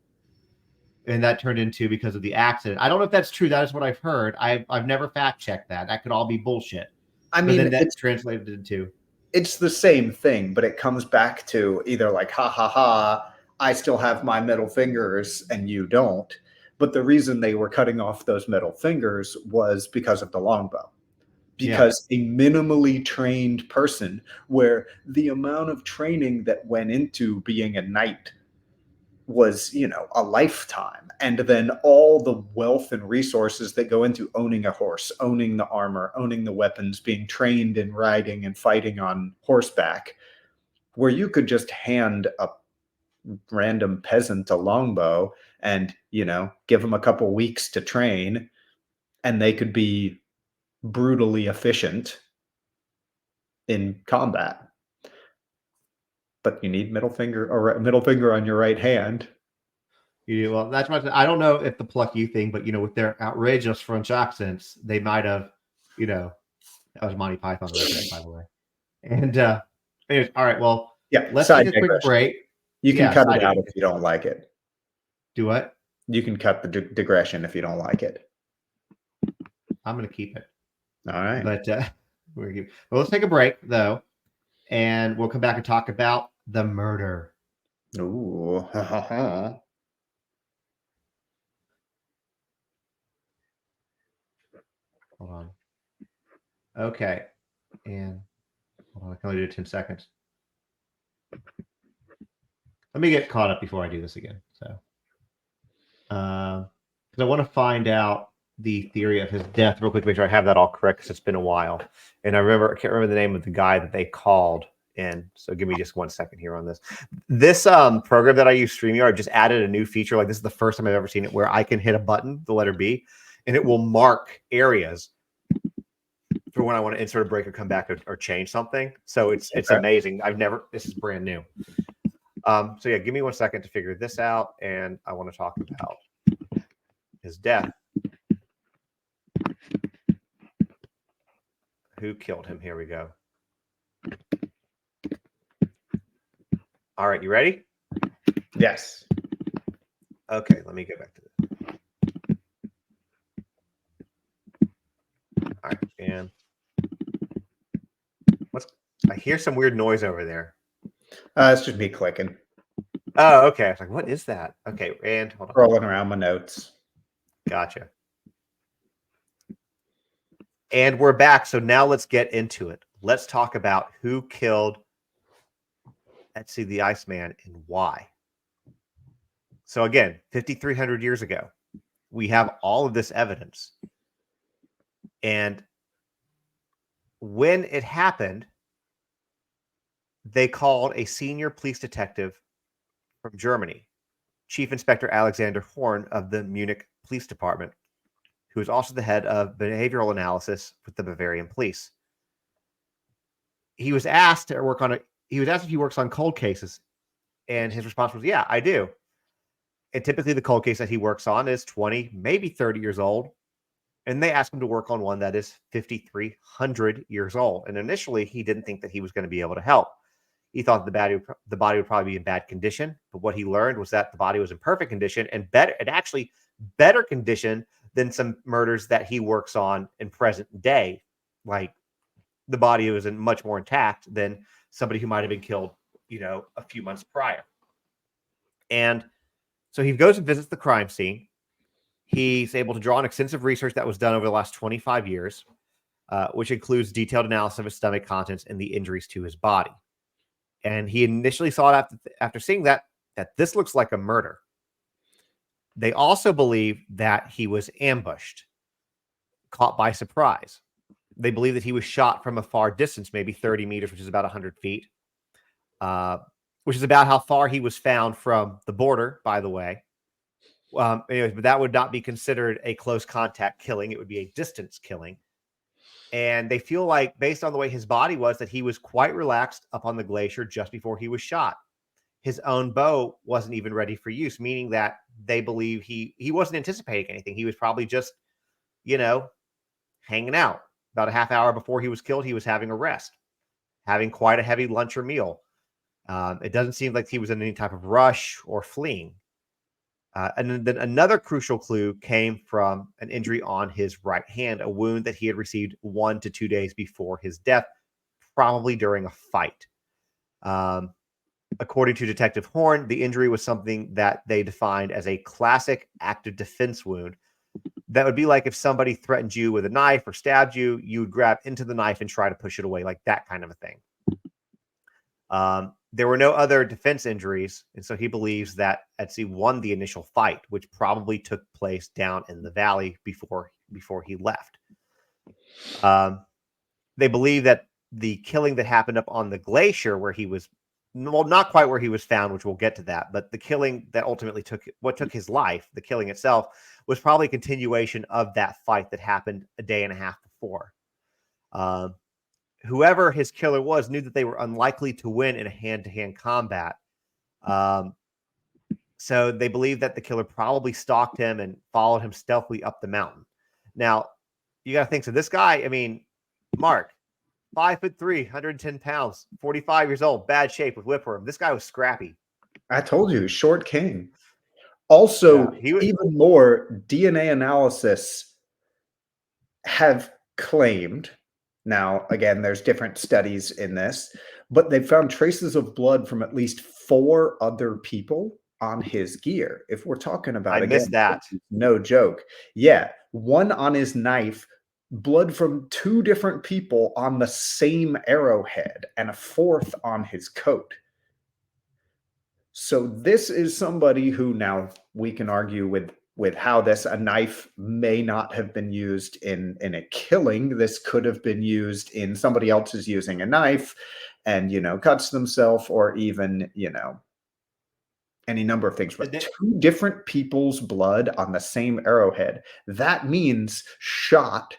And that turned into because of the accident. I don't know if that's true. That is what I've heard. I've never fact checked that. That could all be bullshit. Then that's translated into. It's the same thing, but it comes back to either like, ha ha ha, I still have my middle fingers and you don't. But the reason they were cutting off those middle fingers was because of the longbow. because a minimally trained person, where the amount of training that went into being a knight was, a lifetime. And then all the wealth and resources that go into owning a horse, owning the armor, owning the weapons, being trained in riding and fighting on horseback, where you could just hand a random peasant a longbow and, give them a couple weeks to train, and they could be brutally efficient in combat. But you need middle finger on your right hand. Well, that's much. I don't know if the pluck you thing, but with their outrageous French accents, they might have, that was Monty Python reference, by the way. And anyways, all right. Well, Yeah, let's side take a quick digression. break. You can cut it out if you don't like it. Do what? You can cut the digression if you don't like it. I'm going to keep it. All right. But let's take a break, though, and we'll come back and talk about the murder. Ooh. Hold on. Okay. And hold on, I can only do 10 seconds. Let me get caught up before I do this again. So, because I want to find out the theory of his death real quick, make sure I have that all correct, because it's been a while. And I can't remember the name of the guy that they called in. So give me just 1 second here on this. This program that I use, StreamYard, just added a new feature. Like, this is the first time I've ever seen it, where I can hit a button, the letter B, and it will mark areas for when I want to insert a break or come back or change something. So it's amazing. This is brand new. So yeah, give me 1 second to figure this out, and I want to talk about his death. Who killed him? Here we go. All right, you ready? Yes. Okay, let me get back to this. All right, and I hear some weird noise over there. It's just me clicking. Oh, okay. I was like, what is that? Okay, and hold on. Rolling around my notes. Gotcha. And we're back. So now let's get into it. Let's talk about who killed Ötzi the Iceman and why. So again, 5,300 years ago, we have all of this evidence. And when it happened, they called a senior police detective from Germany, Chief Inspector Alexander Horn of the Munich Police Department, who is also the head of behavioral analysis with the Bavarian police. He was asked to work on he was asked if he works on cold cases, and his response was, yeah, I do. And typically the cold case that he works on is 20, maybe 30 years old. And they asked him to work on one that is 5,300 years old. And initially, he didn't think that he was going to be able to help. He thought the body would probably be in bad condition. But what he learned was that the body was in perfect condition, and actually better condition than some murders that he works on in present day. Like, the body was much more intact than somebody who might have been killed, a few months prior. And so he goes and visits the crime scene. He's able to draw on extensive research that was done over the last 25 years, which includes detailed analysis of his stomach contents and the injuries to his body. And he initially thought after seeing that this looks like a murder. They also believe that he was ambushed, caught by surprise. They believe that he was shot from a far distance, maybe 30 meters, which is about 100 feet, which is about how far he was found from the border, by the way. Anyways, but that would not be considered a close contact killing. It would be a distance killing. And they feel like, based on the way his body was, that he was quite relaxed up on the glacier just before he was shot. His own bow wasn't even ready for use, meaning that they believe he wasn't anticipating anything. He was probably just, hanging out. About a half hour before he was killed, he was having a rest, having quite a heavy lunch or meal. It doesn't seem like he was in any type of rush or fleeing. And then another crucial clue came from an injury on his right hand, a wound that he had received 1 to 2 days before his death, probably during a fight. According to Detective Horn, the injury was something that they defined as a classic active defense wound, That would be like if somebody threatened you with a knife or stabbed you, you would grab into the knife and try to push it away, like that kind of a thing. There were no other defense injuries, and so he believes that Ötzi won the initial fight, which probably took place down in the valley before he left. They believe that the killing that happened up on the glacier, where he was, well, not quite where he was found, which we'll get to that, but the killing that ultimately took his life, the killing itself, was probably a continuation of that fight that happened a day and a half before. Whoever his killer was knew that they were unlikely to win in a hand-to-hand combat. So they believe that the killer probably stalked him and followed him stealthily up the mountain. Now, you got to think, so this guy, I mean, Mark, 5'3", 110 pounds, 45 years old, bad shape with whipworm. This guy was scrappy. I told you, short king. Also, even more, DNA analysis have claimed, now, again, there's different studies in this, but they found traces of blood from at least 4 other people on his gear. If we're talking about, missed that. No joke. Yeah, 1 on his knife, blood from 2 different people on the same arrowhead, and a 4th on his coat. So this is somebody who, now we can argue with how a knife may not have been used in a killing. This could have been used in somebody else is using a knife and, cuts themselves, or even, any number of things. But 2 different people's blood on the same arrowhead. That means shot,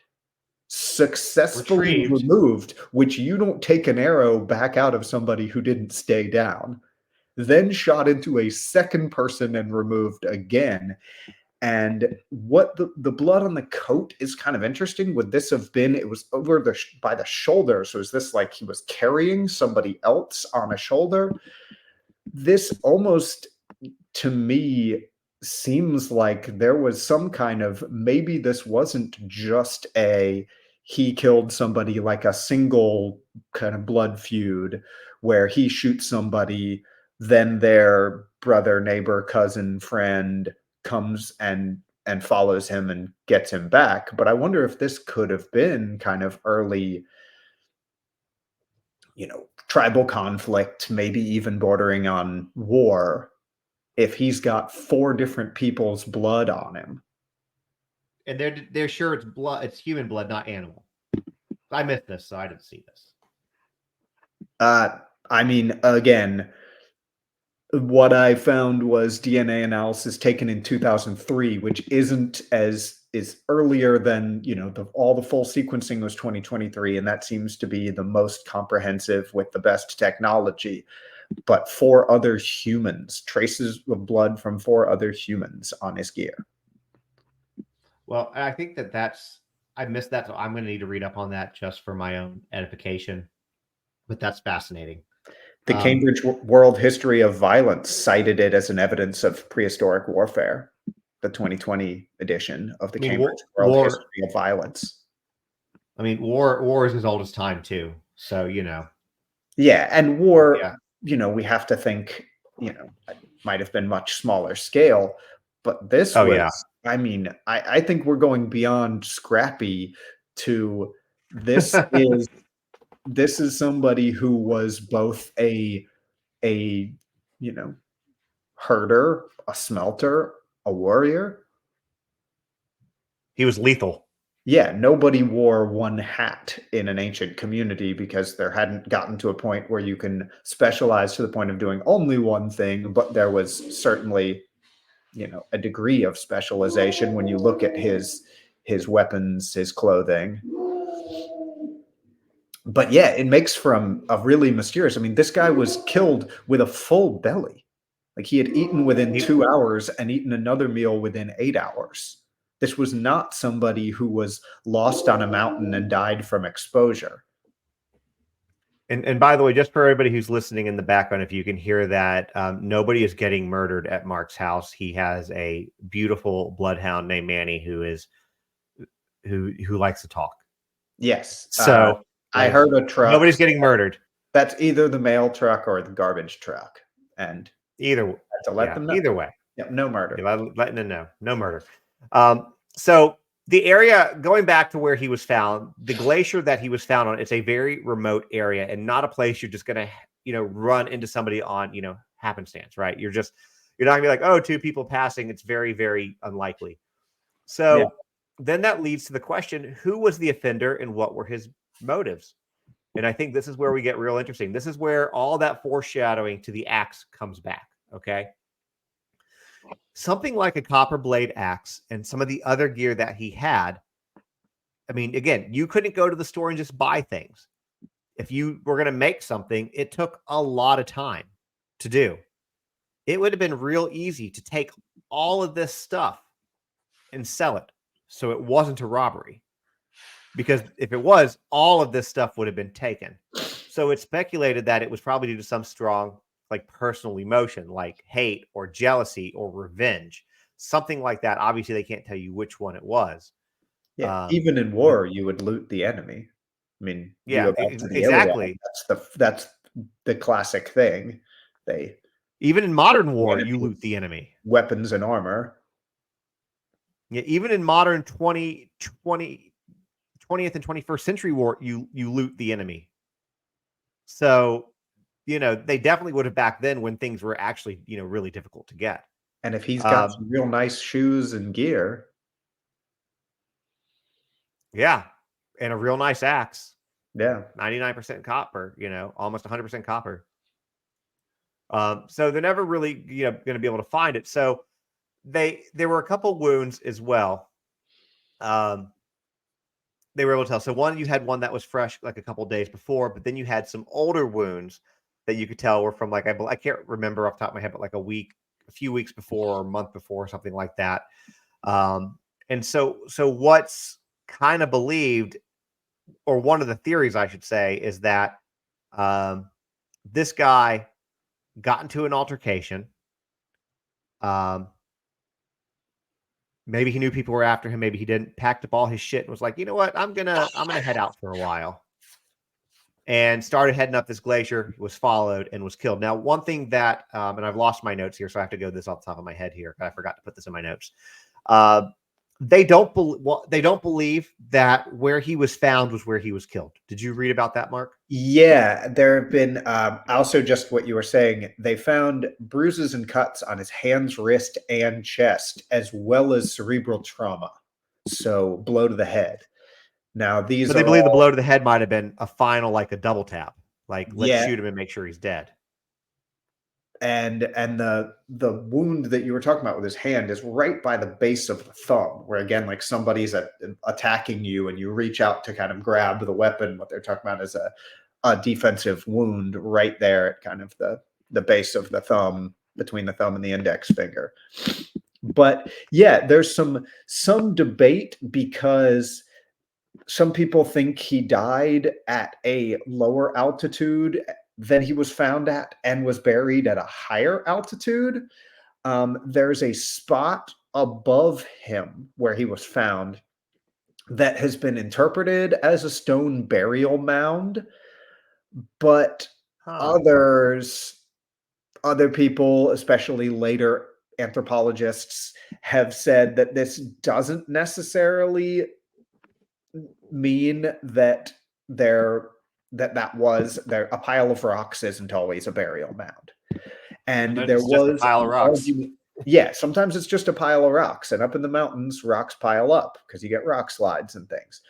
successfully removed, which you don't take an arrow back out of somebody who didn't stay down, then shot into a second person and removed again. And what the blood on the coat is kind of interesting. Would this have been, it was over by the shoulder. So is this like he was carrying somebody else on a shoulder? This almost, to me, seems like there was some kind of, maybe this wasn't just he killed somebody, like a single kind of blood feud where he shoots somebody, then their brother, neighbor, cousin, friend comes and follows him and gets him back. But I wonder if this could have been kind of early, tribal conflict, maybe even bordering on war, if he's got 4 different people's blood on him. And they're sure it's blood, it's human blood, not animal. I missed this, so I didn't see this. I mean, again, what I found was DNA analysis taken in 2003, which is earlier than, all the full sequencing was 2023, and that seems to be the most comprehensive with the best technology. But 4 other humans, traces of blood from 4 other humans on his gear. Well, I think I missed that, so I'm going to need to read up on that just for my own edification. But that's fascinating. The Cambridge World History of Violence cited it as an evidence of prehistoric warfare, the 2020 edition of the Cambridge World History of Violence. I mean, war is as old as time, too. So, Yeah, and war, we have to think, it might have been much smaller scale, but this I mean, I think we're going beyond scrappy to this is somebody who was both a herder, a smelter, a warrior. He was lethal. Yeah, nobody wore one hat in an ancient community because there hadn't gotten to a point where you can specialize to the point of doing only one thing, but there was certainly, a degree of specialization when you look at his weapons, his clothing. But yeah, it makes for a really mysterious. I mean, this guy was killed with a full belly. Like he had eaten within 2 hours and eaten another meal within 8 hours. This was not somebody who was lost on a mountain and died from exposure. And by the way, just for everybody who's listening in the background, if you can hear that, nobody is getting murdered at Mark's house. He has a beautiful bloodhound named Manny who likes to talk. Yes. So I heard a truck. Nobody's getting murdered. That's either the mail truck or the garbage truck. And either to let them know. Either way. Yeah, no murder. Letting them know. No murder. So the area, going back to where he was found, the glacier that he was found on, it's a very remote area and not a place you're just going to, run into somebody on, happenstance, right? You're not gonna be like, oh, two people passing. It's very, very unlikely. Yeah. So then that leads to the question, who was the offender and what were his motives? And I think this is where we get real interesting. This is where all that foreshadowing to the axe comes back. Okay. Something like a copper blade axe and some of the other gear that he had. I mean, again, you couldn't go to the store and just buy things. If you were going to make something, it took a lot of time to do. It would have been real easy to take all of this stuff and sell it. So it wasn't a robbery. Because if it was, all of this stuff would have been taken. So it's speculated that it was probably due to some strong, like personal emotion, like hate or jealousy or revenge, something like that. Obviously, they can't tell you which one it was. Yeah. Even in But war, you would loot the enemy. I mean, you yeah, go back to the Iliad. exactly. That's the classic thing. They Even in modern the war, you loot enemy's the enemy. weapons and armor. Yeah, even in modern 20th and 21st century war, you loot the enemy. So, they definitely would have back then when things were actually, really difficult to get. And if he's got Um, some real nice shoes and gear, yeah, and a real nice axe, yeah. 99% copper, almost 100% copper. So they're never really, going to be able to find it. So there were a couple wounds as well. They were able to tell. So one, you had one that was fresh, like a couple days before, but then you had some older wounds that you could tell were from like I can't remember off the top of my head, but like a few weeks before or a month before, or something like that. And so what's kind of believed, or one of the theories I should say, is that this guy got into an altercation. Maybe he knew people were after him. Maybe he didn't. Packed up all his shit and was like, you know what? I'm gonna head out for a while. And started heading up this glacier. Was followed and was killed. Now, one thing that, and I've lost my notes here, so I have to go this off the top of my head here. I forgot to put this in my notes. They don't believe that where he was found was where he was killed. Did you read about that, Mark? Yeah, there have been also just what you were saying. They found bruises and cuts on his hands, wrist, and chest, as well as cerebral trauma. So blow to the head. Now these But they are believe the all blow to the head might have been a final, like a double tap. Like, let's yeah, shoot him and make sure he's dead. and the wound that you were talking about with his hand is right by the base of the thumb, where again, like somebody's attacking you, and you reach out to kind of grab the weapon. What they're talking about is a defensive wound right there at kind of the base of the thumb, between the thumb and the index finger. But yeah, there's some debate, because some people think he died at a lower altitude than he was found at and was buried at a higher altitude. There's a spot above him where he was found that has been interpreted as a stone burial mound, but Huh. other people, especially later anthropologists, have said that this doesn't necessarily mean that that was there. A pile of rocks isn't always a burial mound. And Sometimes there it's just a was pile of an rocks. argument. Yeah, sometimes it's just a pile of rocks, and up in the mountains, rocks pile up because you get rock slides and things.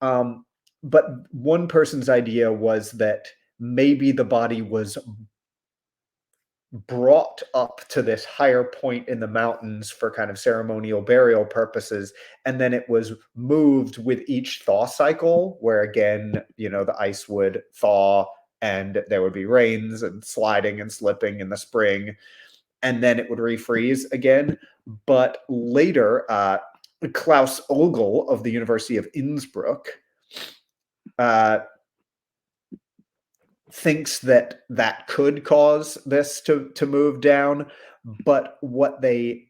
But one person's idea was that maybe the body was brought up to this higher point in the mountains for kind of ceremonial burial purposes, and then it was moved with each thaw cycle, where again, the ice would thaw and there would be rains and sliding and slipping in the spring, and then it would refreeze again. But later, Klaus Ogel of the University of Innsbruck thinks that could cause this to move down, but what he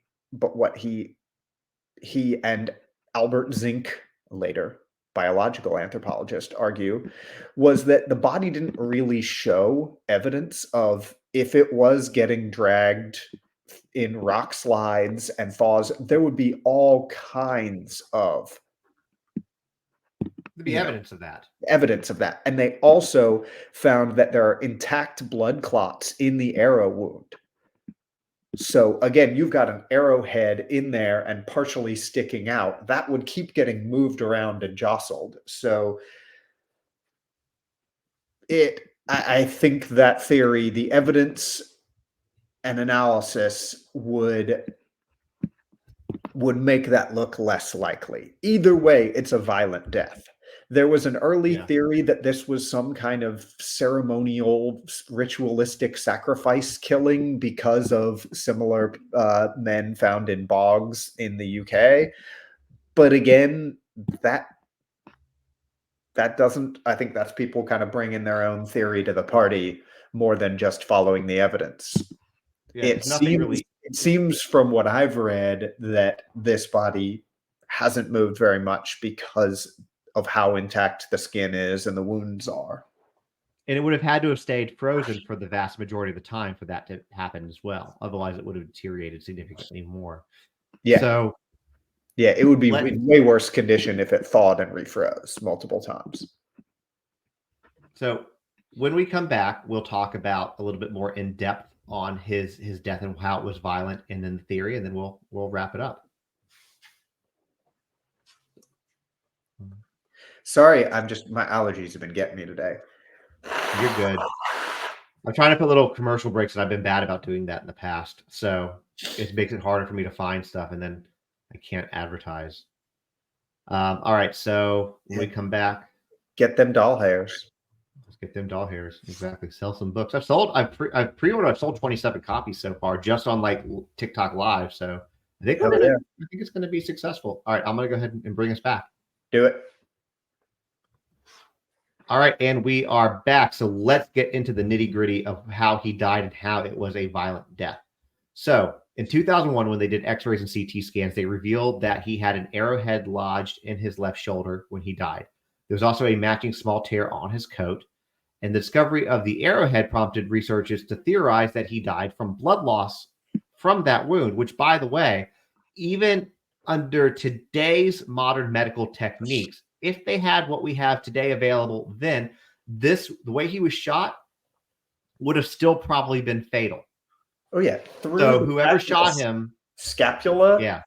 and Albert Zink, later biological anthropologist, argue was that the body didn't really show evidence of if it was getting dragged in rock slides and thaws. There would be all kinds of There'd be evidence of that. Evidence of that. And they also found that there are intact blood clots in the arrow wound. So again, you've got an arrowhead in there and partially sticking out. That would keep getting moved around and jostled. So I think that theory, the evidence and analysis would make that look less likely. Either way, it's a violent death. There was an early theory that this was some kind of ceremonial, ritualistic sacrifice killing because of similar men found in bogs in the UK. But again, that doesn't, I think that's people kind of bringing their own theory to the party more than just following the evidence. Yeah, It seems from what I've read that this body hasn't moved very much because of how intact the skin is and the wounds are. And it would have had to have stayed frozen for the vast majority of the time for that to happen as well. Otherwise, it would have deteriorated significantly more. Yeah. So, yeah, it would be in way worse condition if it thawed and refroze multiple times. So, when we come back, we'll talk about a little bit more in depth on his death and how it was violent, and then the theory, and then we'll wrap it up. Sorry, my allergies have been getting me today. You're good. I'm trying to put little commercial breaks, and I've been bad about doing that in the past. So it makes it harder for me to find stuff, and then I can't advertise. All right, so when we come back, get them doll hairs. Let's get them doll hairs. Exactly. Sell some books. I've pre-ordered. I've sold 27 copies so far, just on like TikTok Live. So I think it's going to be successful. All right, I'm going to go ahead and bring us back. Do it. All right, and we are back. So let's get into the nitty-gritty of how he died and how it was a violent death. So in 2001, when they did x-rays and CT scans, they revealed that he had an arrowhead lodged in his left shoulder when he died. There was also a matching small tear on his coat. And the discovery of the arrowhead prompted researchers to theorize that he died from blood loss from that wound, which, by the way, even under today's modern medical techniques, if they had what we have today available then, the way he was shot would have still probably been fatal. Oh, yeah. So whoever shot him, scapula,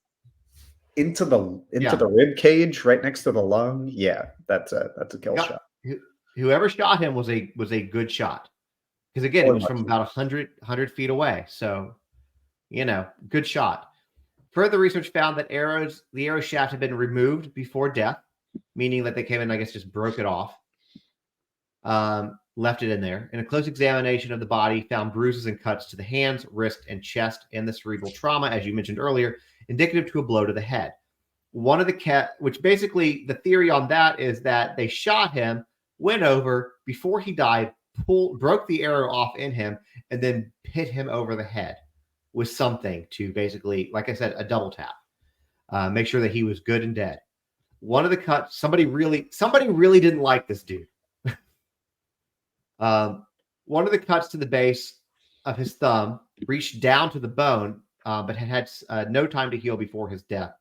into the rib cage right next to the lung. Yeah, that's a kill shot. Whoever shot him was a good shot. Because again, it was from about 100 feet away. So, good shot. Further research found that the arrow shaft had been removed before death, meaning that they came in, I guess, just broke it off, left it in there. In a close examination of the body, found bruises and cuts to the hands, wrist, and chest, and the cerebral trauma, as you mentioned earlier, indicative to a blow to the head. One of the which basically the theory on that is that they shot him, went over before he died, broke the arrow off in him, and then hit him over the head with something to basically, like I said, a double tap, make sure that he was good and dead. One of the cuts, somebody really didn't like this dude. One of the cuts to the base of his thumb reached down to the bone, but had no time to heal before his death.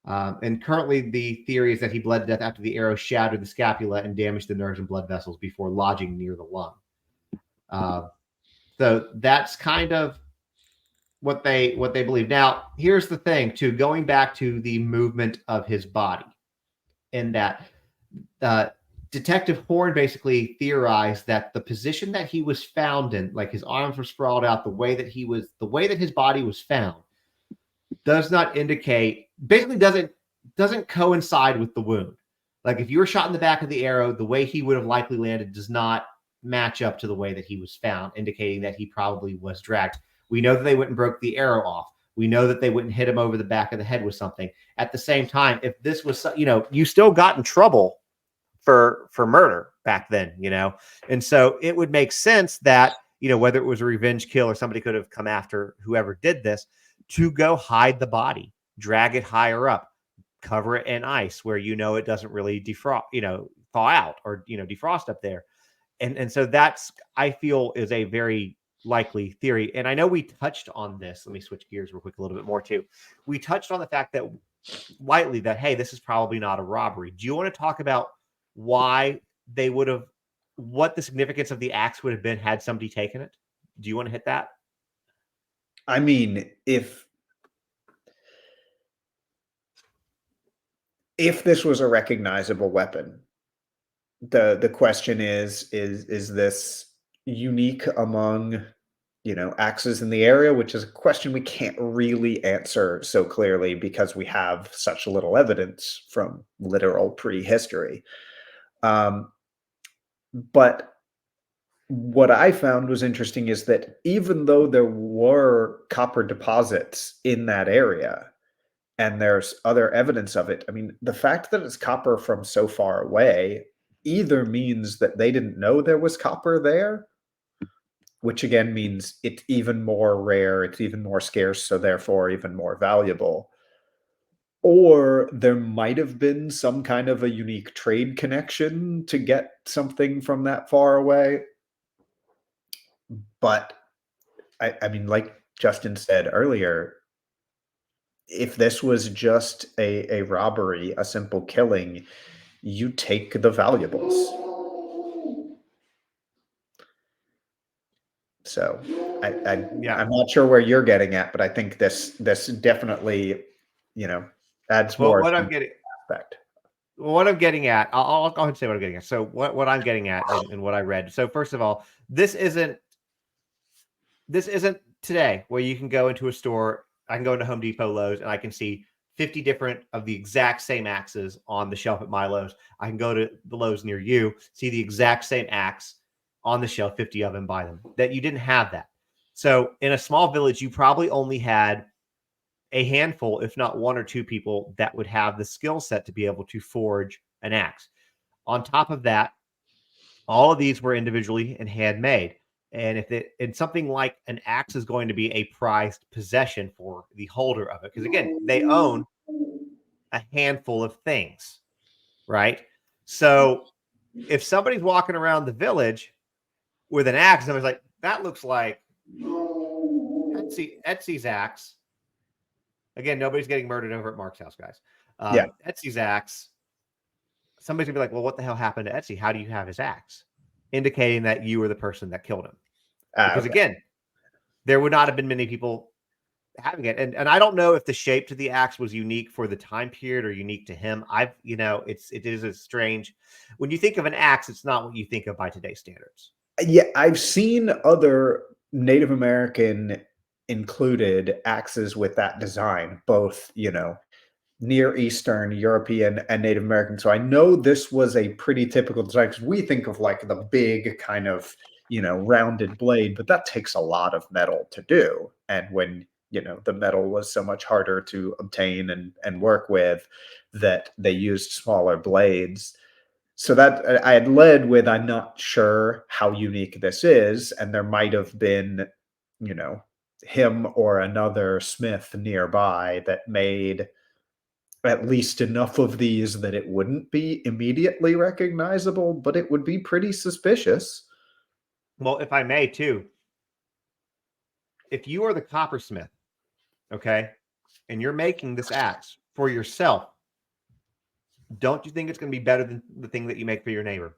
And currently, the theory is that he bled to death after the arrow shattered the scapula and damaged the nerves and blood vessels before lodging near the lung. So that's kind of what they believe. Now, here's the thing, too, going back to the movement of his body, in that Detective Horn basically theorized that the position that he was found in, like his arms were sprawled out, the way that his body was found, does not indicate, basically doesn't coincide with the wound. Like if you were shot in the back of the arrow, the way he would have likely landed does not match up to the way that he was found, indicating that he probably was dragged. We know that they went and broke the arrow off. We know that they wouldn't hit him over the back of the head with something. At the same time, if this was, you still got in trouble for murder back then, and so it would make sense that, whether it was a revenge kill or somebody could have come after whoever did this, to go hide the body, drag it higher up, cover it in ice where it doesn't really thaw out or defrost up there. And so that's, I feel, is a very likely theory. And I know we touched on this. Let me switch gears real quick a little bit more too. We touched on the fact that lightly that, hey, this is probably not a robbery. Do you want to talk about why they would have, what the significance of the axe would have been had somebody taken it? Do you want to hit that? I mean, if this was a recognizable weapon, the question is this unique among, axes in the area, which is a question we can't really answer so clearly because we have such little evidence from literal prehistory. But what I found was interesting is that even though there were copper deposits in that area, and there's other evidence of it. I mean, the fact that it's copper from so far away either means that they didn't know there was copper there, which again means it's even more rare, it's even more scarce, so therefore even more valuable. Or there might have been some kind of a unique trade connection to get something from that far away. But I mean, like Justin said earlier, if this was just a robbery, a simple killing, you take the valuables. So Yeah. I'm not sure where you're getting at, but I think this definitely, adds Well, more what to I'm the getting, aspect. what I'm getting at, I'll go ahead and say what I'm getting at. So what I'm getting at and what I read. So first of all, this isn't today where you can go into a store. I can go into Home Depot, Lowe's, and I can see 50 different of the exact same axes on the shelf at my Lowe's. I can go to the Lowe's near you, see the exact same axe on the shelf, 50 of them, buy them. That you didn't have that. So in a small village, you probably only had a handful, if not one or two people that would have the skill set to be able to forge an axe. On top of that, all of these were individually and handmade. And if it and something like an axe is going to be a prized possession for the holder of it, because again, they own a handful of things, right? So if somebody's walking around the village with an axe, somebody's like, that looks like Ötzi's axe. Again, nobody's getting murdered over at Mark's house, guys. Yeah. Ötzi's axe. Somebody's gonna be like, well, what the hell happened to Ötzi? How do you have his axe? Indicating that you were the person that killed him. Because Okay. again, there would not have been many people having it. And I don't know if the shape to the axe was unique for the time period or unique to him. It is a strange, when you think of an axe, it's not what you think of by today's standards. Yeah, I've seen other Native American included axes with that design, both, Near Eastern, European, and Native American. So I know this was a pretty typical design because we think of like the big kind of, rounded blade, but that takes a lot of metal to do. And when, the metal was so much harder to obtain and work with, that they used smaller blades. So that I had led with, I'm not sure how unique this is. And there might have been, you know, him or another smith nearby that made at least enough of these that it wouldn't be immediately recognizable, but it would be pretty suspicious. Well, if I may too, if you are the coppersmith, okay, and you're making this axe for yourself, don't you think it's going to be better than the thing that you make for your neighbor?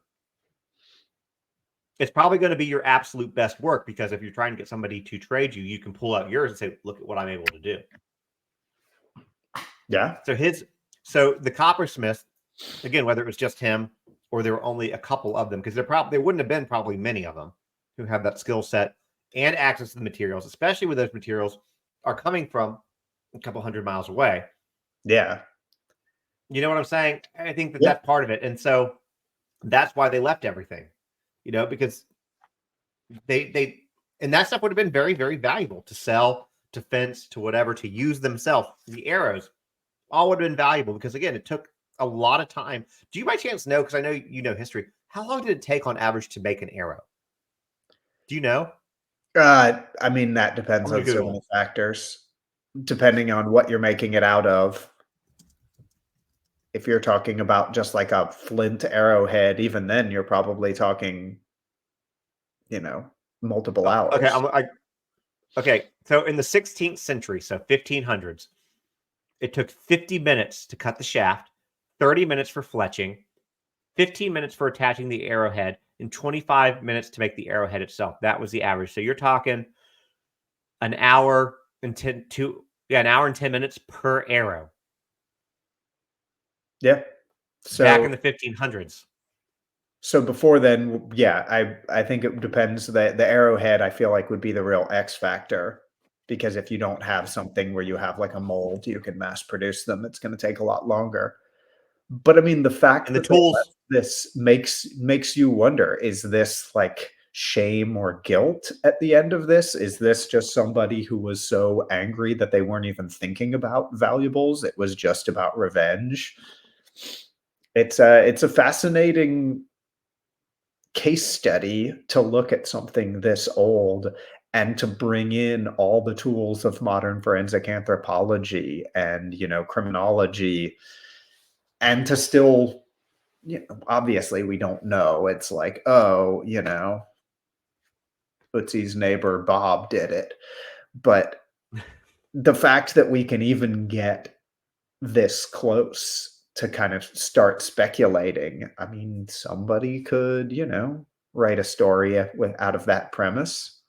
It's probably going to be your absolute best work, because if you're trying to get somebody to trade you, you can pull out yours and say, look at what I'm able to do. Yeah. So the coppersmith, again, whether it was just him or there were only a couple of them, because there wouldn't have been probably many of them who have that skill set and access to the materials, especially when those materials are coming from a couple hundred miles away. Yeah. You know what I'm saying? I think that Yeah. that's part of it. And so that's why they left everything, because they and that stuff would have been very, very valuable to sell, to fence, to whatever, to use themselves. The arrows all would have been valuable because, again, it took a lot of time. Do you by chance know, because I know you know history, how long did it take on average to make an arrow? Do you know? I mean, that I'm depends going on to so many Google. factors, depending on what you're making it out of. If you're talking about just like a flint arrowhead, even then you're probably talking, you know, multiple Okay, hours. okay. So in the 16th century, so 1500s, it took 50 minutes to cut the shaft, 30 minutes for fletching, 15 minutes for attaching the arrowhead, and 25 minutes to make the arrowhead itself. That was the average. So you're talking an hour and 10 to yeah, an hour and 10 minutes per arrow Yeah. back in So the 1500s. so before then, yeah, I think it depends. The arrowhead I feel like would be the real X factor, because if you don't have something where you have like a mold, you can mass produce them. It's going to take a lot longer. But I mean, the fact And the that they left tools, this makes you wonder: is this like shame or guilt at the end of this? Is this just somebody who was so angry that they weren't even thinking about valuables? It was just about revenge. It's a fascinating case study to look at something this old and to bring in all the tools of modern forensic anthropology and, criminology, and to still, obviously we don't know. It's like, oh, Ötzi's neighbor Bob did it. But the fact that we can even get this close to kind of start speculating, I mean, somebody could, write a story out of that premise.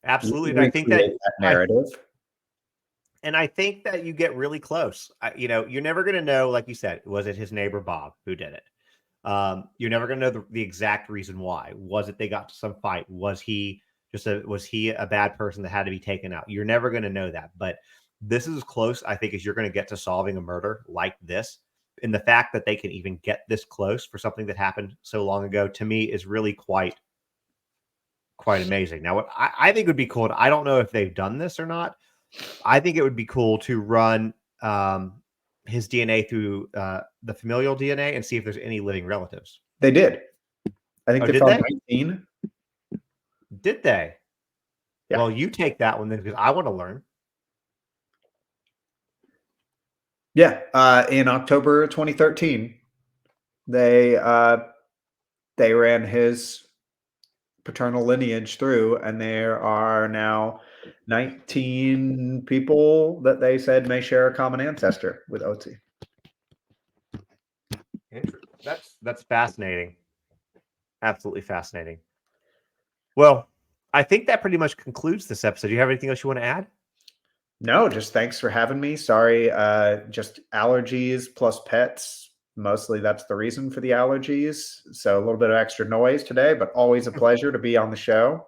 absolutely. And I think that Recreate that I narrative. and I think that you get really close. You're never going to know, like you said, was it his neighbor Bob who did it? You're never going to know the exact reason why. Was it they got to some fight? Was he a bad person that had to be taken out? You're never going to know that. But this is as close, I think, as you're going to get to solving a murder like this. And the fact that they can even get this close for something that happened so long ago, to me, is really quite amazing. Now, what I think would be cool, and I don't know if they've done this or not. I think it would be cool to run his DNA through the familial DNA and see if there's any living relatives. They did. I think Oh, they did found they? 19. Did they? Yeah. Well, you take that one then because I want to learn. Yeah. In October 2013, they they ran his paternal lineage through, and there are now 19 people that they said may share a common ancestor with Ötzi. That's fascinating. Absolutely fascinating. Well, I think that pretty much concludes this episode. Do you have anything else you want to add? No, just thanks for having me. Sorry, just allergies plus pets. Mostly that's the reason for the allergies. So a little bit of extra noise today, but always a pleasure to be on the show.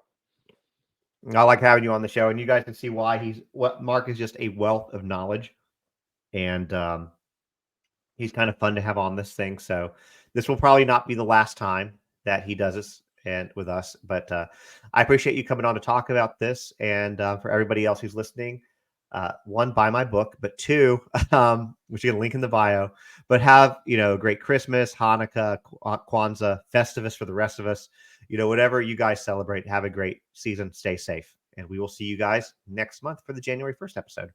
I like having you on the show, and you guys can see why Mark is just a wealth of knowledge, and he's kind of fun to have on this thing. So this will probably not be the last time that he does this and with us, but I appreciate you coming on to talk about this. And for everybody else who's listening, one, buy my book, but two, which you can link in the bio, but have, a great Christmas, Hanukkah, Kwanzaa, Festivus for the rest of us, whatever you guys celebrate, have a great season, stay safe. And we will see you guys next month for the January 1st episode.